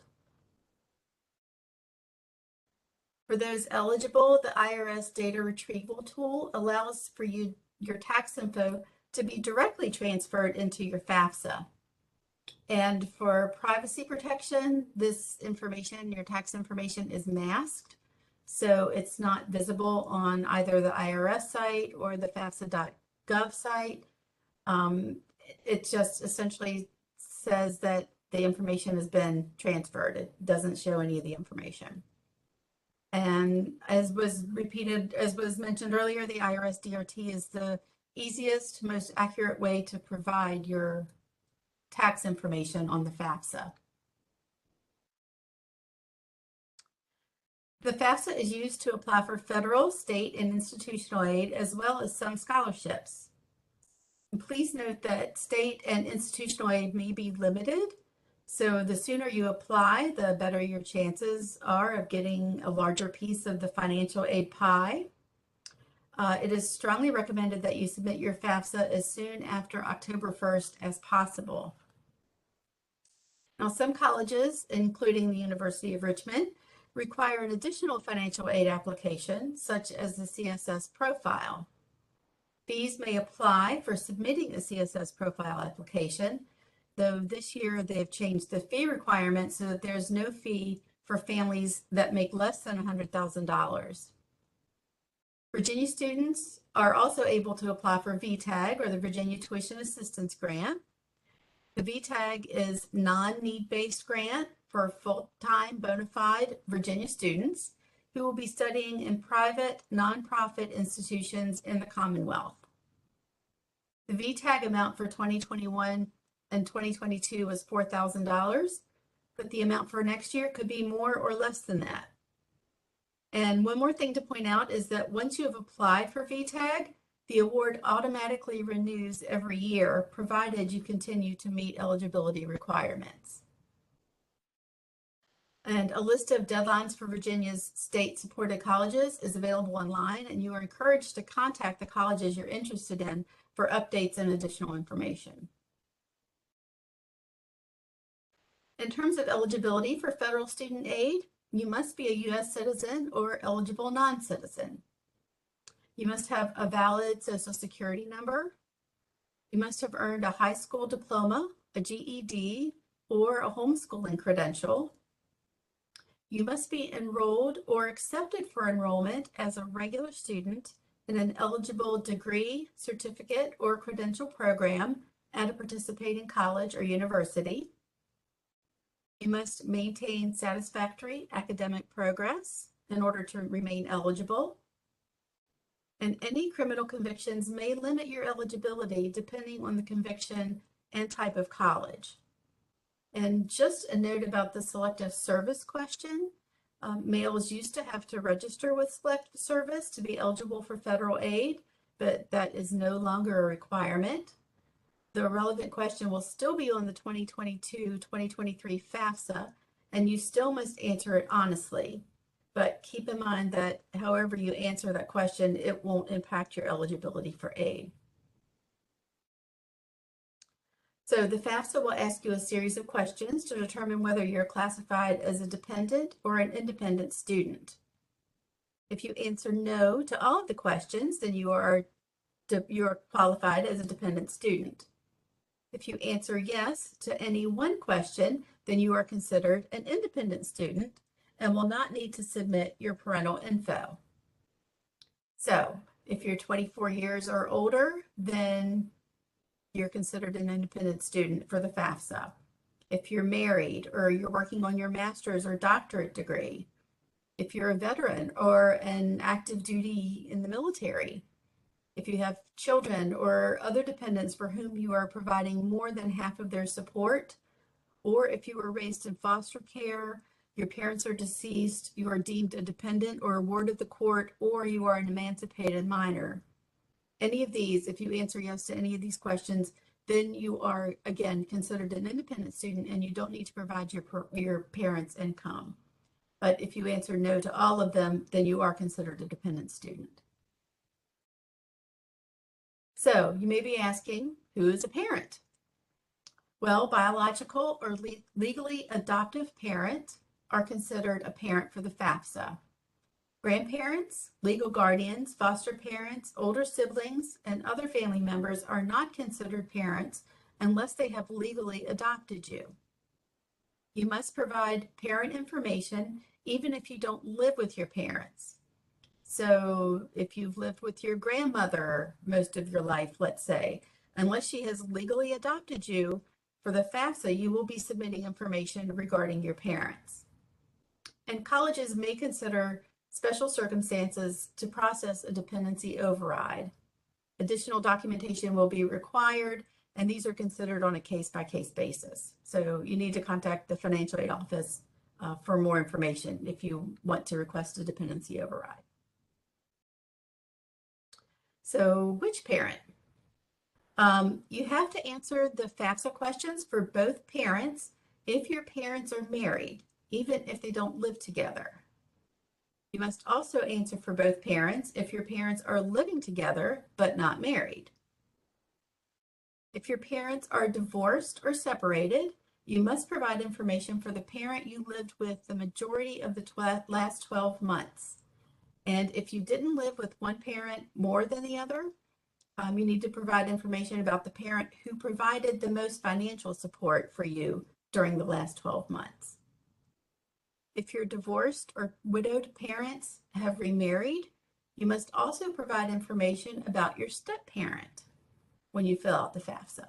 For those eligible, the IRS Data Retrieval Tool allows for your tax info to be directly transferred into your FAFSA. And for privacy protection, this information, your tax information, is masked. So it's not visible on either the IRS site or the FAFSA.gov site. It just essentially says that the information has been transferred. It doesn't show any of the information. And as was mentioned earlier, the IRS DRT is the easiest, most accurate way to provide your tax information on the FAFSA. The FAFSA is used to apply for federal, state, and institutional aid, as well as some scholarships. And please note that state and institutional aid may be limited. So the sooner you apply, the better your chances are of getting a larger piece of the financial aid pie. It is strongly recommended that you submit your FAFSA as soon after October 1st as possible. Now, some colleges, including the University of Richmond, require an additional financial aid application, such as the CSS profile. Fees may apply for submitting a CSS profile application, though this year they've changed the fee requirement so that there's no fee for families that make less than $100,000. Virginia students are also able to apply for VTAG, or the Virginia Tuition Assistance Grant. The VTAG is non-need-based grant for full-time bona fide Virginia students who will be studying in private nonprofit institutions in the Commonwealth. The VTAG amount for 2021 and 2022 was $4,000, but the amount for next year could be more or less than that. And one more thing to point out is that once you have applied for VTAG, the award automatically renews every year, provided you continue to meet eligibility requirements. And a list of deadlines for Virginia's state-supported colleges is available online, and you are encouraged to contact the colleges you're interested in for updates and additional information. In terms of eligibility for federal student aid, you must be a U.S. citizen or eligible non-citizen. You must have a valid Social Security number. You must have earned a high school diploma, a GED, or a homeschooling credential. You must be enrolled or accepted for enrollment as a regular student in an eligible degree, certificate, or credential program at a participating college or university. You must maintain satisfactory academic progress in order to remain eligible. And any criminal convictions may limit your eligibility depending on the conviction and type of college. And just a note about the selective service question. Males used to have to register with selective service to be eligible for federal aid, but that is no longer a requirement. The relevant question will still be on the 2022-2023 FAFSA, and you still must answer it honestly. But keep in mind that however you answer that question, it won't impact your eligibility for aid. So the FAFSA will ask you a series of questions to determine whether you're classified as a dependent or an independent student. If you answer no to all of the questions, then you are qualified as a dependent student. If you answer yes to any one question, then you are considered an independent student and will not need to submit your parental info. So if you're 24 years or older, then you're considered an independent student for the FAFSA. If you're married or you're working on your master's or doctorate degree, if you're a veteran or an active duty in the military, if you have children or other dependents for whom you are providing more than half of their support, or if you were raised in foster care, your parents are deceased, you are deemed a dependent or a ward of the court, or you are an emancipated minor. Any of these, if you answer yes to any of these questions, then you are, again, considered an independent student and you don't need to provide your parents' income. But if you answer no to all of them, then you are considered a dependent student. So you may be asking, who is a parent? Well, biological or legally adoptive parent are considered a parent for the FAFSA. Grandparents, legal guardians, foster parents, older siblings, and other family members are not considered parents unless they have legally adopted you. You must provide parent information even if you don't live with your parents. So if you've lived with your grandmother most of your life, let's say, unless she has legally adopted you, for the FAFSA, you will be submitting information regarding your parents. And colleges may consider special circumstances to process a dependency override. Additional documentation will be required, and these are considered on a case-by-case basis. So you need to contact the financial aid office for more information if you want to request a dependency override. So which parent? You have to answer the FAFSA questions for both parents if your parents are married, even if they don't live together. You must also answer for both parents if your parents are living together but not married. If your parents are divorced or separated, you must provide information for the parent you lived with the majority of the last 12 months. And if you didn't live with one parent more than the other, you need to provide information about the parent who provided the most financial support for you during the last 12 months. If your divorced or widowed parents have remarried, you must also provide information about your step-parent when you fill out the FAFSA.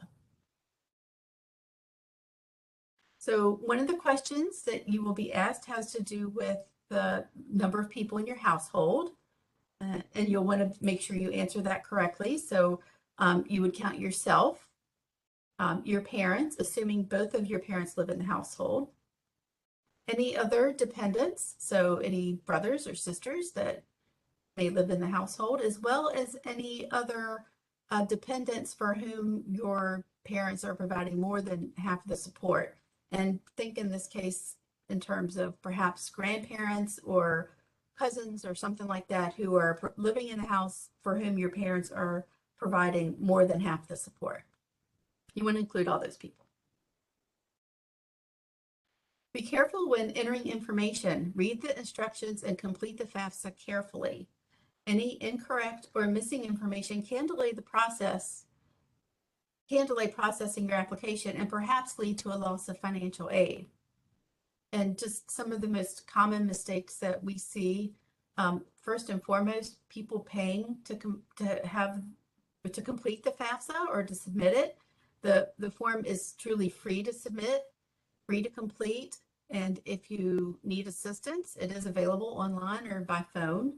So one of the questions that you will be asked has to do with the number of people in your household. And you'll want to make sure you answer that correctly. So you would count yourself, your parents, assuming both of your parents live in the household, any other dependents, so any brothers or sisters that may live in the household, as well as any other dependents for whom your parents are providing more than half of the support. And think in this case in terms of perhaps grandparents or cousins or something like that who are living in the house for whom your parents are providing more than half the support. You want to include all those people. Be careful when entering information. Read the instructions and complete the FAFSA carefully. Any incorrect or missing information can delay the process, can delay processing your application and perhaps lead to a loss of financial aid. And just some of the most common mistakes that we see, first and foremost, people paying to complete the FAFSA or to submit it. The form is truly free to submit, free to complete, and if you need assistance, it is available online or by phone.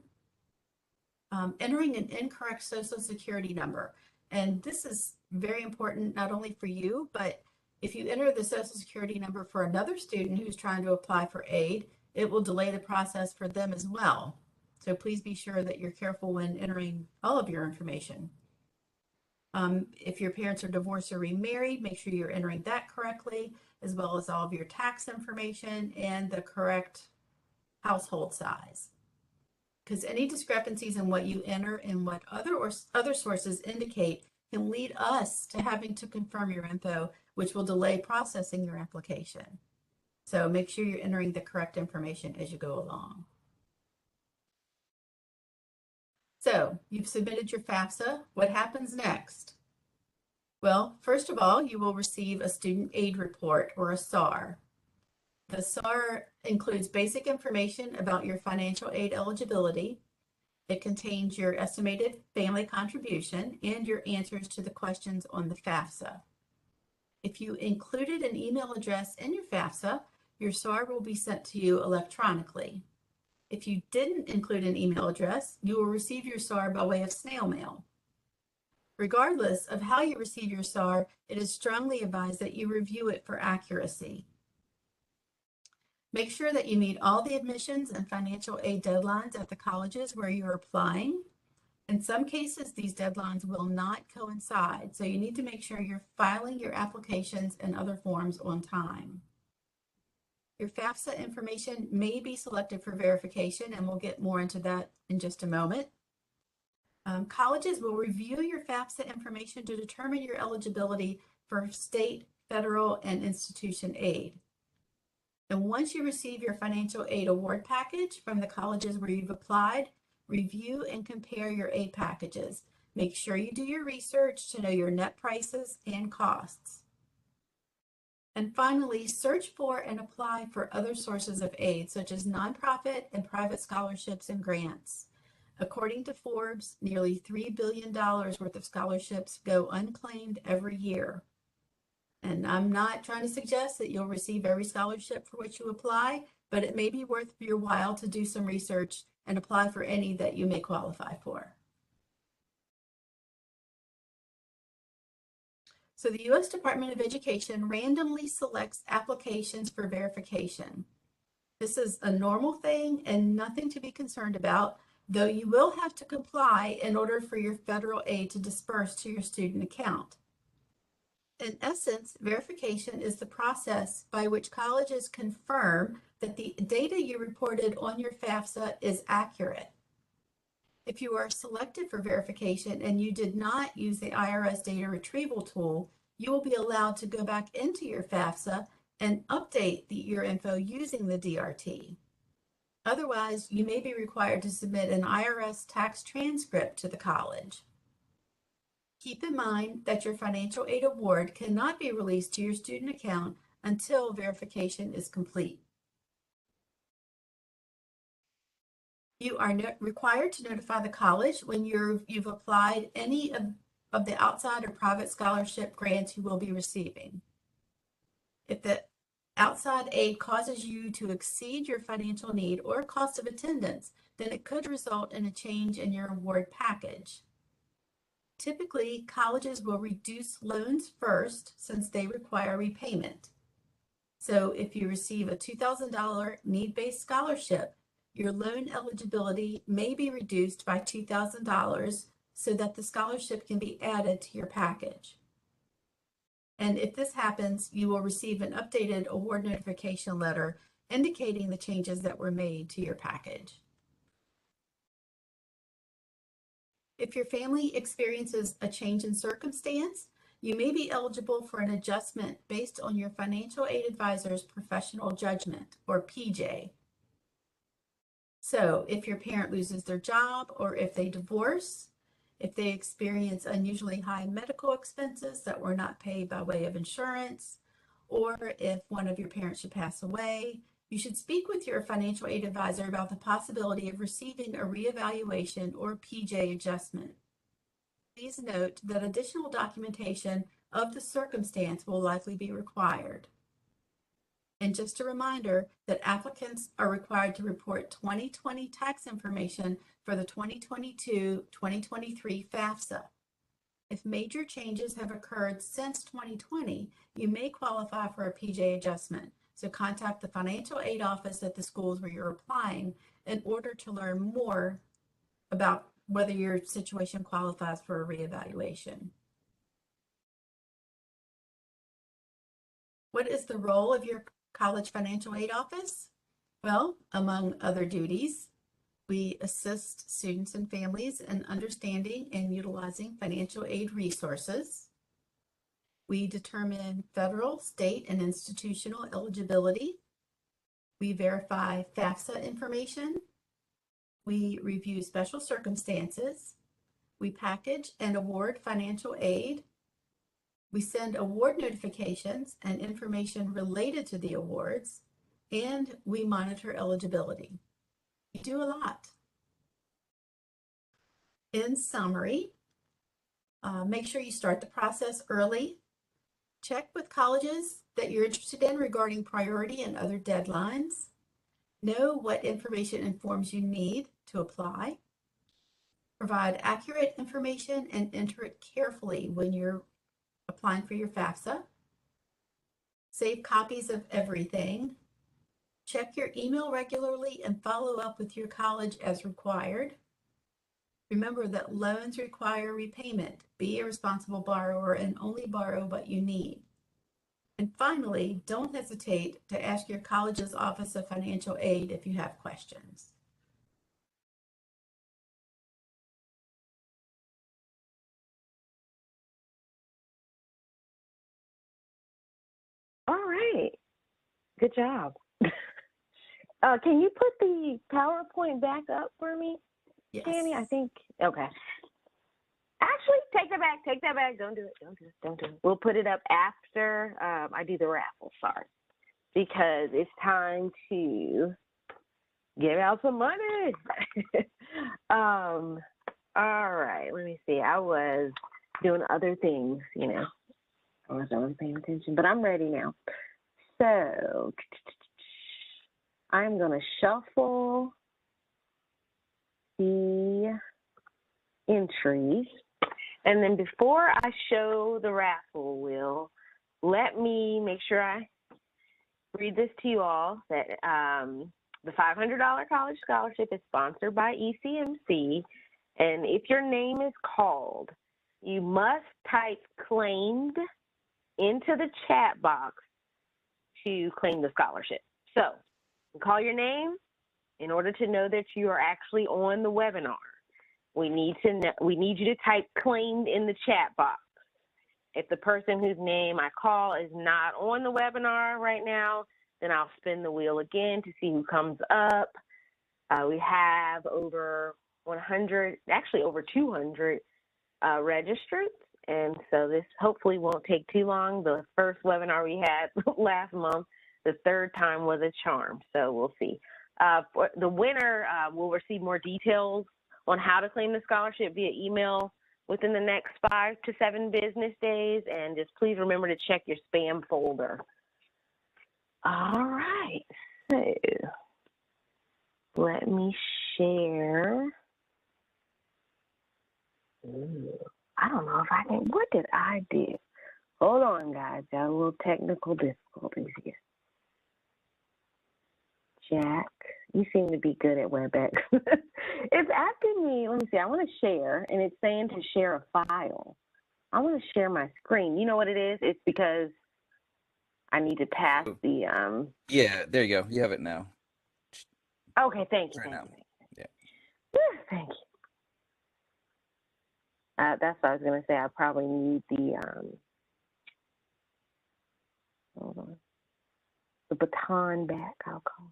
Entering an incorrect Social Security number, and this is very important not only for you, but if you enter the Social Security number for another student who's trying to apply for aid, it will delay the process for them as well. So please be sure that you're careful when entering all of your information. If your parents are divorced or remarried, make sure you're entering that correctly, as well as all of your tax information and the correct household size. Because any discrepancies in what you enter and what other sources indicate can lead us to having to confirm your info, which will delay processing your application. So make sure you're entering the correct information as you go along. So you've submitted your FAFSA. What happens next? Well, first of all, you will receive a student aid report or a SAR. The SAR includes basic information about your financial aid eligibility. It contains your estimated family contribution and your answers to the questions on the FAFSA. If you included an email address in your FAFSA, your SAR will be sent to you electronically. If you didn't include an email address, you will receive your SAR by way of snail mail. Regardless of how you receive your SAR, it is strongly advised that you review it for accuracy. Make sure that you meet all the admissions and financial aid deadlines at the colleges where you're applying. In some cases, these deadlines will not coincide, so you need to make sure you're filing your applications and other forms on time. Your FAFSA information may be selected for verification, and we'll get more into that in just a moment. Colleges will review your FAFSA information to determine your eligibility for state, federal, and institution aid. And once you receive your financial aid award package from the colleges where you've applied, review and compare your aid packages. Make sure you do your research to know your net prices and costs. And finally, search for and apply for other sources of aid, such as nonprofit and private scholarships and grants. According to Forbes, nearly $3 billion worth of scholarships go unclaimed every year. And I'm not trying to suggest that you'll receive every scholarship for which you apply, but it may be worth your while to do some research and apply for any that you may qualify for. So the U.S. Department of Education randomly selects applications for verification. This is a normal thing and nothing to be concerned about. though you will have to comply in order for your federal aid to disperse to your student account. In essence, verification is the process by which colleges confirm that the data you reported on your FAFSA is accurate. If you are selected for verification and you did not use the IRS data retrieval tool, you will be allowed to go back into your FAFSA and update your info using the DRT. Otherwise, you may be required to submit an IRS tax transcript to the college. Keep in mind that your financial aid award cannot be released to your student account until verification is complete. You are required to notify the college when you've applied any of the outside or private scholarship grants you will be receiving. If the outside aid causes you to exceed your financial need or cost of attendance, then it could result in a change in your award package. Typically, colleges will reduce loans first since they require repayment. So if you receive a $2,000 need-based scholarship, your loan eligibility may be reduced by $2,000 so that the scholarship can be added to your package. And if this happens, you will receive an updated award notification letter indicating the changes that were made to your package. If your family experiences a change in circumstance, you may be eligible for an adjustment based on your financial aid advisor's professional judgment, or PJ. So if your parent loses their job, or if they divorce, if they experience unusually high medical expenses that were not paid by way of insurance, or if one of your parents should pass away, you should speak with your financial aid advisor about the possibility of receiving a reevaluation or PJ adjustment. Please note that additional documentation of the circumstance will likely be required. And just a reminder that applicants are required to report 2020 tax information for the 2022-2023 FAFSA. If major changes have occurred since 2020, you may qualify for a PJ adjustment. So contact the financial aid office at the schools where you're applying in order to learn more about whether your situation qualifies for a reevaluation. What is the role of your college financial aid office? Well, among other duties, we assist students and families in understanding and utilizing financial aid resources. We determine federal, state, and institutional eligibility. We verify FAFSA information. We review special circumstances. We package and award financial aid. We send award notifications and information related to the awards, and we monitor eligibility. We do a lot. In summary, make sure you start the process early. Check with colleges that you're interested in regarding priority and other deadlines. Know what information and forms you need to apply. Provide accurate information and enter it carefully when you're applying for your FAFSA. Save copies of everything. Check your email regularly and follow up with your college as required. Remember that loans require repayment. Be a responsible borrower and only borrow what you need. And finally, don't hesitate to ask your college's Office of Financial Aid if you have questions. All right. Good job. Can you put the PowerPoint back up for me, Yes. Danny? I think, okay. Actually, take that back. Take that back. Don't do it. Don't do it. Don't do it. We'll put it up after I do the raffle. Sorry. Because it's time to give out some money. All right. Let me see. I was doing other things, you know. I wasn't paying attention, but I'm ready now. So I'm going to shuffle the entries. And then before I show the raffle wheel, let me make sure I read this to you all, that The $500 college scholarship is sponsored by ECMC, and if your name is called, you must type claimed into the chat box to claim the scholarship. So, call your name in order to know that you are actually on the webinar. We need you to type claimed in the chat box. If the person whose name I call is not on the webinar right now, then I'll spin the wheel again to see who comes up. We have over 100, actually over 200 registrants, and so this hopefully won't take too long. The first webinar we had last month, the third time was a charm, so we'll see. For the winner will receive more details on how to claim the scholarship via email within the next 5 to 7 business days, and just please remember to check your spam folder. All right, so let me share. Ooh, I don't know if I can, what did I do? Hold on, guys, got a little technical difficulties here. Jack, you seem to be good at WebEx. It's asking me, let me see, I want to share, and it's saying to share a file. I want to share my screen. You know what it is? It's because I need to pass the, Yeah, there you go. You have it now. Okay, thank you. Right now. Yeah. Whew, thank you. That's what I was going to say. I probably need the, hold on, the baton back, I'll call it.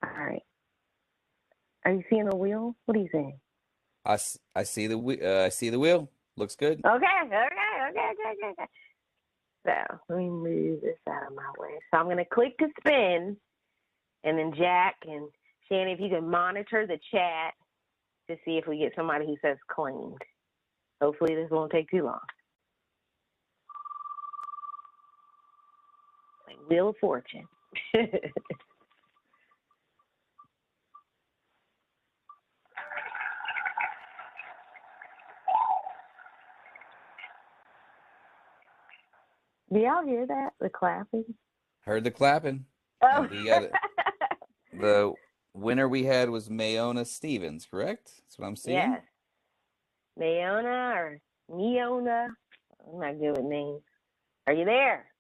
All right. Are you seeing the wheel? What are you saying? I see the I see the wheel. Looks good. Okay. So let me move this out of my way. So I'm going to click to spin, and then Jack and Shannon, if you can monitor the chat to see if we get somebody who says claimed. Hopefully this won't take too long. Like Wheel of Fortune. Do y'all hear that? The clapping? Heard the clapping. Oh. And we got it. The winner we had was Mayona Stevens, correct? That's what I'm seeing. Yes. Mayona or Neona. I'm not good with names. Are you there?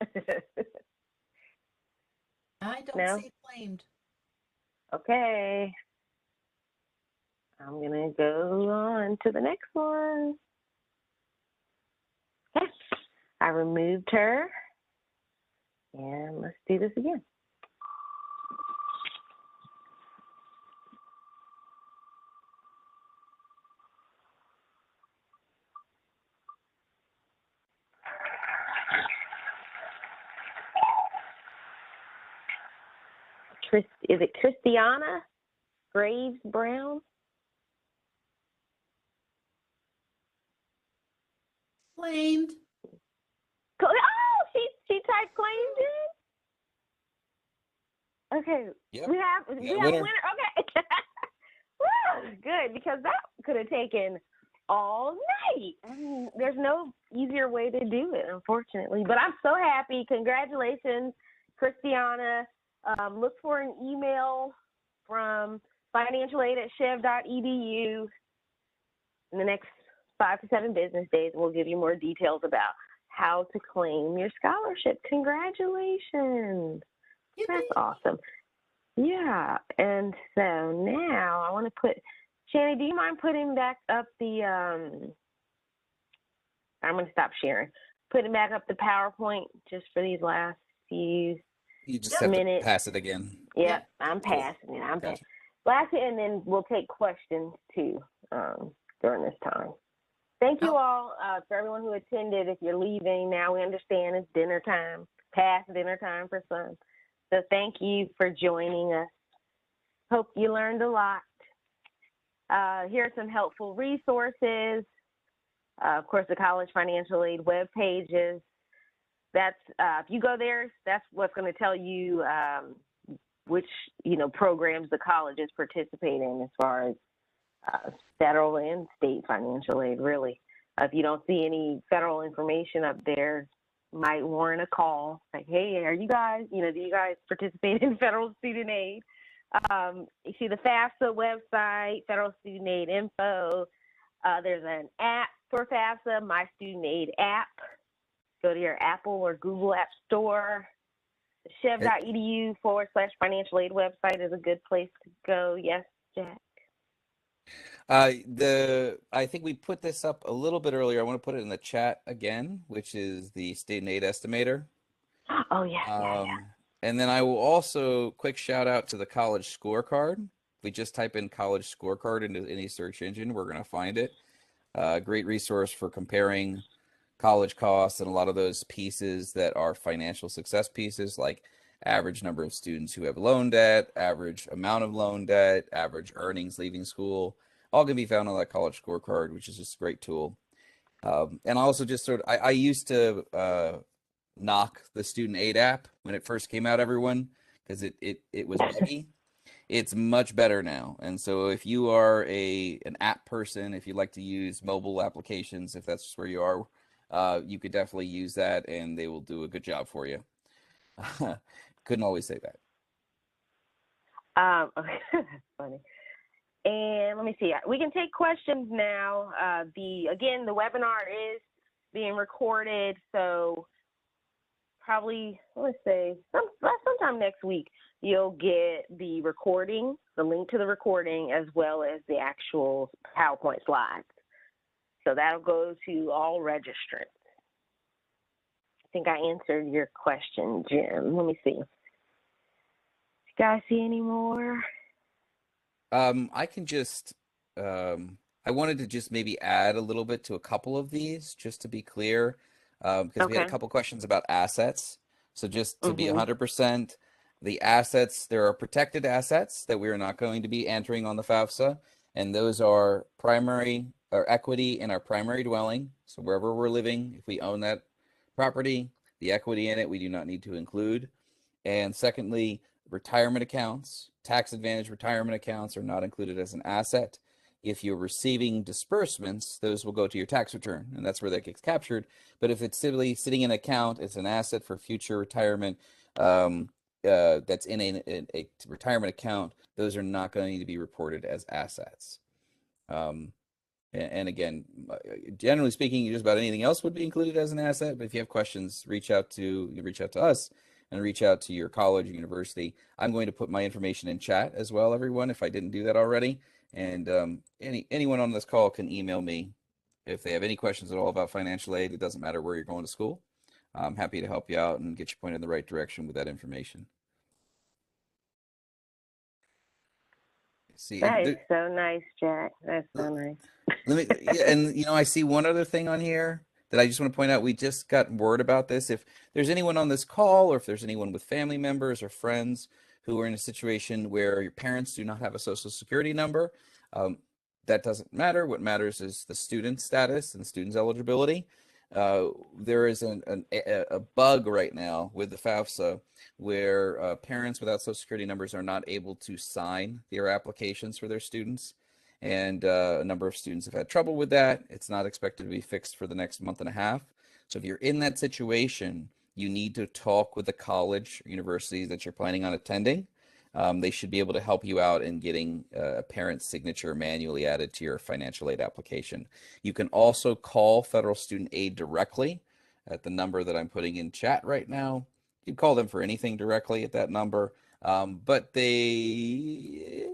I don't No? see claimed. Okay. I'm going to go on to the next one. Okay. I removed her. And let's do this again. Is it Christiana Graves Brown? Claimed. Oh, she typed claimed in. Okay, Yep. we have a winner. Okay, Woo, good, because that could have taken all night. I mean, there's no easier way to do it, unfortunately. But I'm so happy. Congratulations, Christiana. Look for an email from financialaid@chev.edu in the next 5 to 7 business days. We'll give you more details about how to claim your scholarship. Congratulations. Yippee. That's awesome. Yeah, and so now I want to put, Shanny, do you mind putting back up the, I'm going to stop sharing, putting back up the PowerPoint just for these last few You just have minutes. to pass it again. Yep, I'm passing it. Gotcha. Lastly, and then we'll take questions too during this time. Thank you all for everyone who attended. If you're leaving now, we understand it's dinner time, past dinner time for some. So thank you for joining us. Hope you learned a lot. Here are some helpful resources. Of course, the College Financial Aid web pages. That's if you go there, that's what's going to tell you which programs the college is participating in as far as federal and state financial aid. Really, if you don't see any federal information up there, might warrant a call. Like, hey, are you guys? Do you guys participate in federal student aid? You see the FAFSA website, Federal Student Aid Info. There's an app for FAFSA, My Student Aid app. Go to your Apple or Google App Store. The chev.edu/financial aid website is a good place to go. Yes, Jack? I think we put this up a little bit earlier. I want to put it in the chat again, which is the Student Aid Estimator. Oh, yeah. And then I will also quick shout out to the College Scorecard. If we just type in College Scorecard into any search engine, we're going to find it. Great resource for comparing college costs and a lot of those pieces that are financial success pieces, like average number of students who have loan debt, average amount of loan debt, average earnings leaving school, all can be found on that College Scorecard, which is just a great tool. And also just I used to knock the Student Aid app when it first came out, everyone, because it was buggy. It's much better now. And so if you are an app person, if you like to use mobile applications, if that's where you are, you could definitely use that and they will do a good job for you. Couldn't always say that. Okay, that's funny. And let me see. We can take questions now. The webinar is being recorded, so probably, let's say, sometime next week, you'll get the recording, the link to the recording, as well as the actual PowerPoint slides. So that'll go to all registrants. I think I answered your question, Jim. Let me see. You guys see any more? I can just, I wanted to just maybe add a little bit to a couple of these, just to be clear, because we had a couple questions about assets. So just to be 100%, the assets, there are protected assets that we are not going to be entering on the FAFSA, and those are primary or equity in our primary dwelling. So wherever we're living, if we own that property, the equity in it, we do not need to include. And secondly, retirement accounts, tax advantage retirement accounts are not included as an asset. If you're receiving disbursements, those will go to your tax return, and that's where that gets captured. But if it's simply sitting in an account, it's an asset for future retirement that's in a retirement account, those are not going to be reported as assets. And again, generally speaking, just about anything else would be included as an asset. But if you have questions, reach out to us and reach out to your college or university. I'm going to put my information in chat as well, everyone, if I didn't do that already. And anyone on this call can email me if they have any questions at all about financial aid. It doesn't matter where you're going to school. I'm happy to help you out and get you pointed in the right direction with that information. See, that is so nice, Jack. That's so nice. And I see one other thing on here that I just want to point out. We just got word about this. If there's anyone on this call, or if there's anyone with family members or friends who are in a situation where your parents do not have a social security number, that doesn't matter. What matters is the student status and the student's eligibility. There is a bug right now with the FAFSA where parents without social security numbers are not able to sign their applications for their students. And a number of students have had trouble with that. It's not expected to be fixed for the next month and a half. So if you're in that situation, you need to talk with the college or university that you're planning on attending. They should be able to help you out in getting a parent's signature manually added to your financial aid application. You can also call Federal Student Aid directly at the number that I'm putting in chat right now. You can call them for anything directly at that number, but they,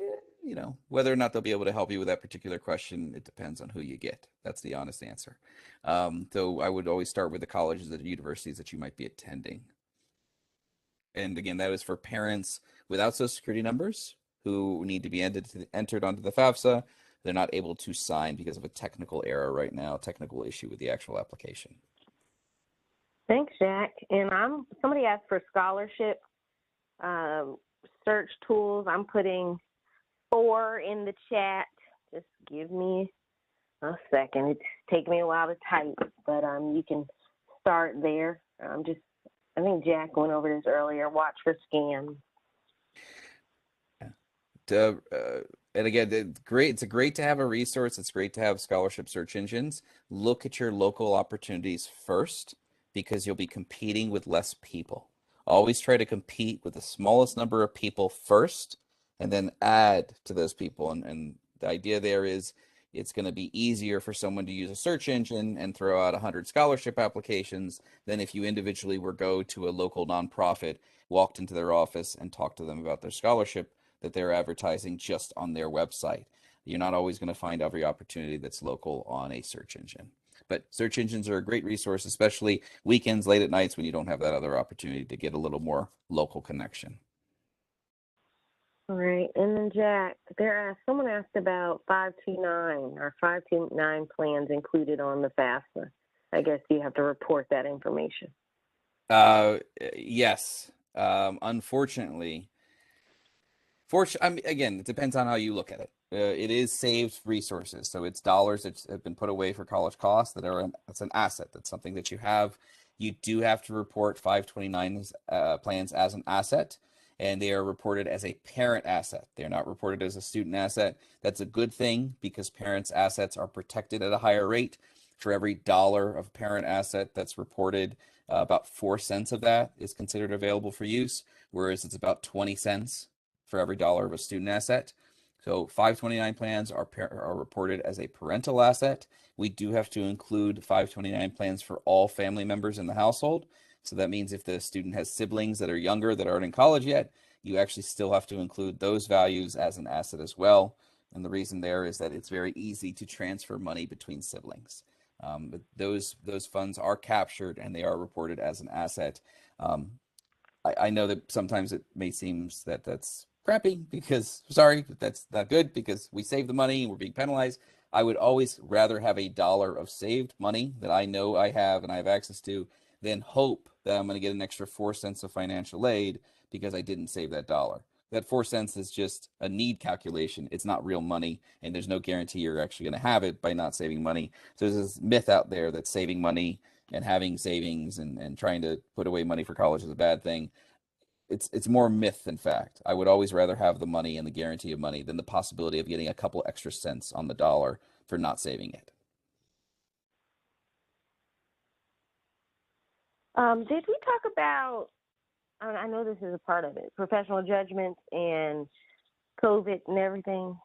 whether or not they'll be able to help you with that particular question, it depends on who you get. That's the honest answer. So I would always start with the colleges and universities that you might be attending. And again, that is for parents without social security numbers who need to be entered onto the FAFSA. They're not able to sign because of a technical error right now, technical issue with the actual application. Thanks, Jack. And somebody asked for scholarship search tools. I'm putting 4 in the chat. Just give me a second. It's taking me a while to type, but you can start there. I think Jack went over this earlier. Watch for scams. And again, it's great to have a resource. It's great to have scholarship search engines. Look at your local opportunities first, because you'll be competing with less people. Always try to compete with the smallest number of people first, and then add to those people. And the idea there is it's going to be easier for someone to use a search engine and throw out 100 scholarship applications than if you individually were go to a local nonprofit, walked into their office and talked to them about their scholarship that they're advertising just on their website. You're not always going to find every opportunity that's local on a search engine. But search engines are a great resource, especially weekends, late at nights when you don't have that other opportunity to get a little more local connection. All right. And then Jack, someone asked about 529 or 529 plans included on the FAFSA. I guess you have to report that information. Yes. Unfortunately, I mean, again, it depends on how you look at it. It is saved resources, so it's dollars that have been put away for college costs that's an asset. That's something that you have. You do have to report 529 plans as an asset, and they are reported as a parent asset. They're not reported as a student asset. That's a good thing because parents' assets are protected at a higher rate. For every dollar of parent asset that's reported, about 4 cents of that is considered available for use, whereas it's about 20 cents for every dollar of a student asset. So 529 plans are reported as a parental asset. We do have to include 529 plans for all family members in the household. So that means if the student has siblings that are younger that aren't in college yet, you actually still have to include those values as an asset as well. And the reason there is that it's very easy to transfer money between siblings. But those funds are captured and they are reported as an asset. I know that sometimes it may seem that that's crappy because, sorry, that's not good because we save the money and we're being penalized. I would always rather have a dollar of saved money that I know I have and I have access to than hope that I'm going to get an extra 4 cents of financial aid because I didn't save that dollar. That 4 cents is just a need calculation. It's not real money, and there's no guarantee you're actually going to have it by not saving money. So there's this myth out there that saving money and having savings and trying to put away money for college is a bad thing. It's more myth than fact. I would always rather have the money and the guarantee of money than the possibility of getting a couple extra cents on the dollar for not saving it. Did we talk about, I know this is a part of it, professional judgments and COVID and everything?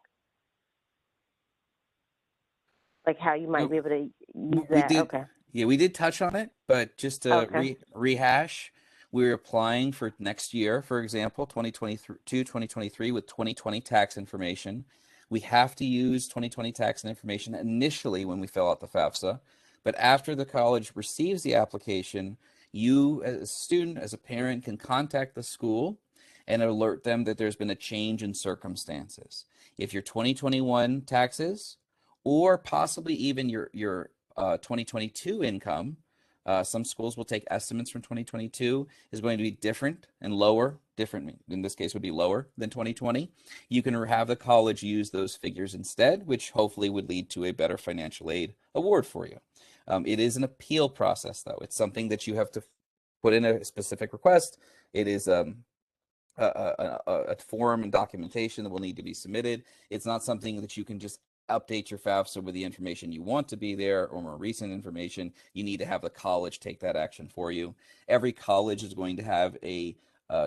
Like how you might be able to use that? Okay. Yeah, we did touch on it, but just to Okay. rehash, we're applying for next year, for example, 2022, 2023 with 2020 tax information. We have to use 2020 tax information initially when we fill out the FAFSA, but after the college receives the application, you as a student, as a parent, can contact the school and alert them that there's been a change in circumstances. If your 2021 taxes or possibly even your 2022 income. Some schools will take estimates from 2022 is going to be different and lower. Different in this case would be lower than 2020. You can have the college use those figures instead, which hopefully would lead to a better financial aid award for you. It is an appeal process, though. It's something that you have to put in a specific request. It is a form and documentation that will need to be submitted. It's not something that you can just update your FAFSA with the information you want to be there or more recent information. You need to have the college take that action for you. Every college is going to have a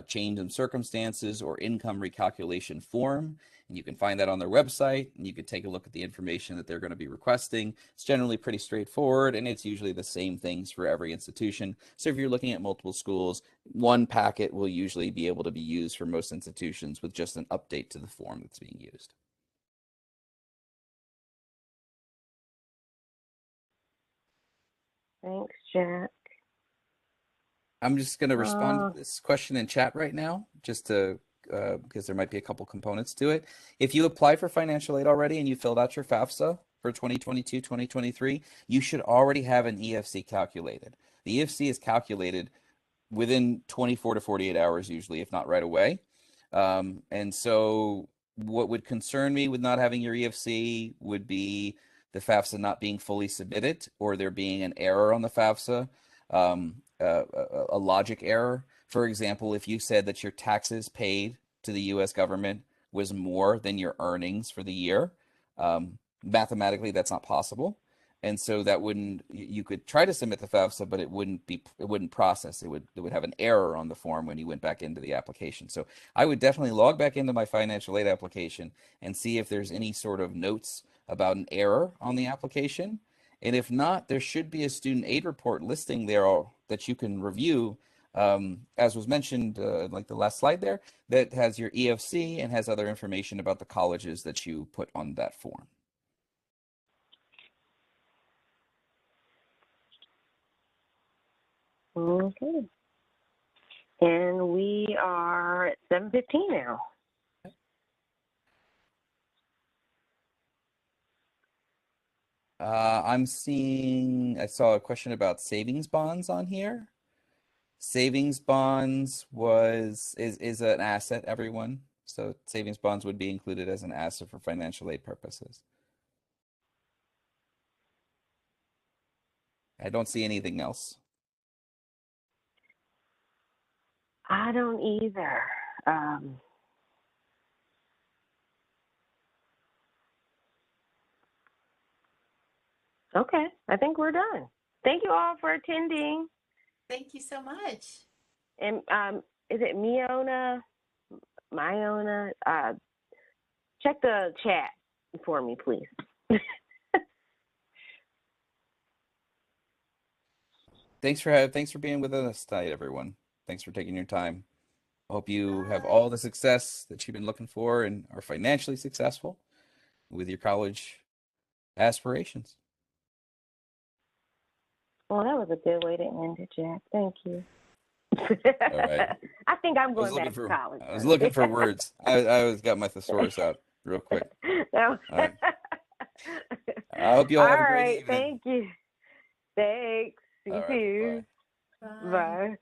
change in circumstances or income recalculation form, and you can find that on their website, and you can take a look at the information that they're going to be requesting. It's generally pretty straightforward, and it's usually the same things for every institution. So if you're looking at multiple schools, one packet will usually be able to be used for most institutions with just an update to the form that's being used. Thanks, Jack. I'm just going to respond to this question in chat right now, just to because there might be a couple components to it. If you apply for financial aid already and you filled out your FAFSA for 2022, 2023, you should already have an EFC calculated. The EFC is calculated within 24 to 48 hours, usually, if not right away. And so what would concern me with not having your EFC would be the FAFSA not being fully submitted or there being an error on the FAFSA, a logic error. For example, if you said that your taxes paid to the U.S. government was more than your earnings for the year, mathematically that's not possible. And so that wouldn't, you could try to submit the FAFSA, but it wouldn't process. It would have an error on the form when you went back into the application. So I would definitely log back into my financial aid application and see if there's any sort of notes about an error on the application. And if not, there should be a student aid report listing there that you can review, as was mentioned, like the last slide there, that has your EFC and has other information about the colleges that you put on that form. Okay. And we are at 7:15 now. I saw a question about savings bonds on here. Savings bonds is an asset, everyone. So savings bonds would be included as an asset for financial aid purposes. I don't see anything else. I don't either. Okay, I think we're done. Thank you all for attending. Thank you so much. And is it Miona? Check the chat for me, please. Thanks for being with us tonight, everyone. Thanks for taking your time. I hope you have all the success that you've been looking for and are financially successful with your college aspirations. Well, that was a good way to end it, Jack. Thank you. All right. I think I'm going back to college. I was looking for words. I always got my thesaurus out real quick. All right. I hope you all have a great right. evening. Thank you. Thanks. You All right, too. bye. Bye.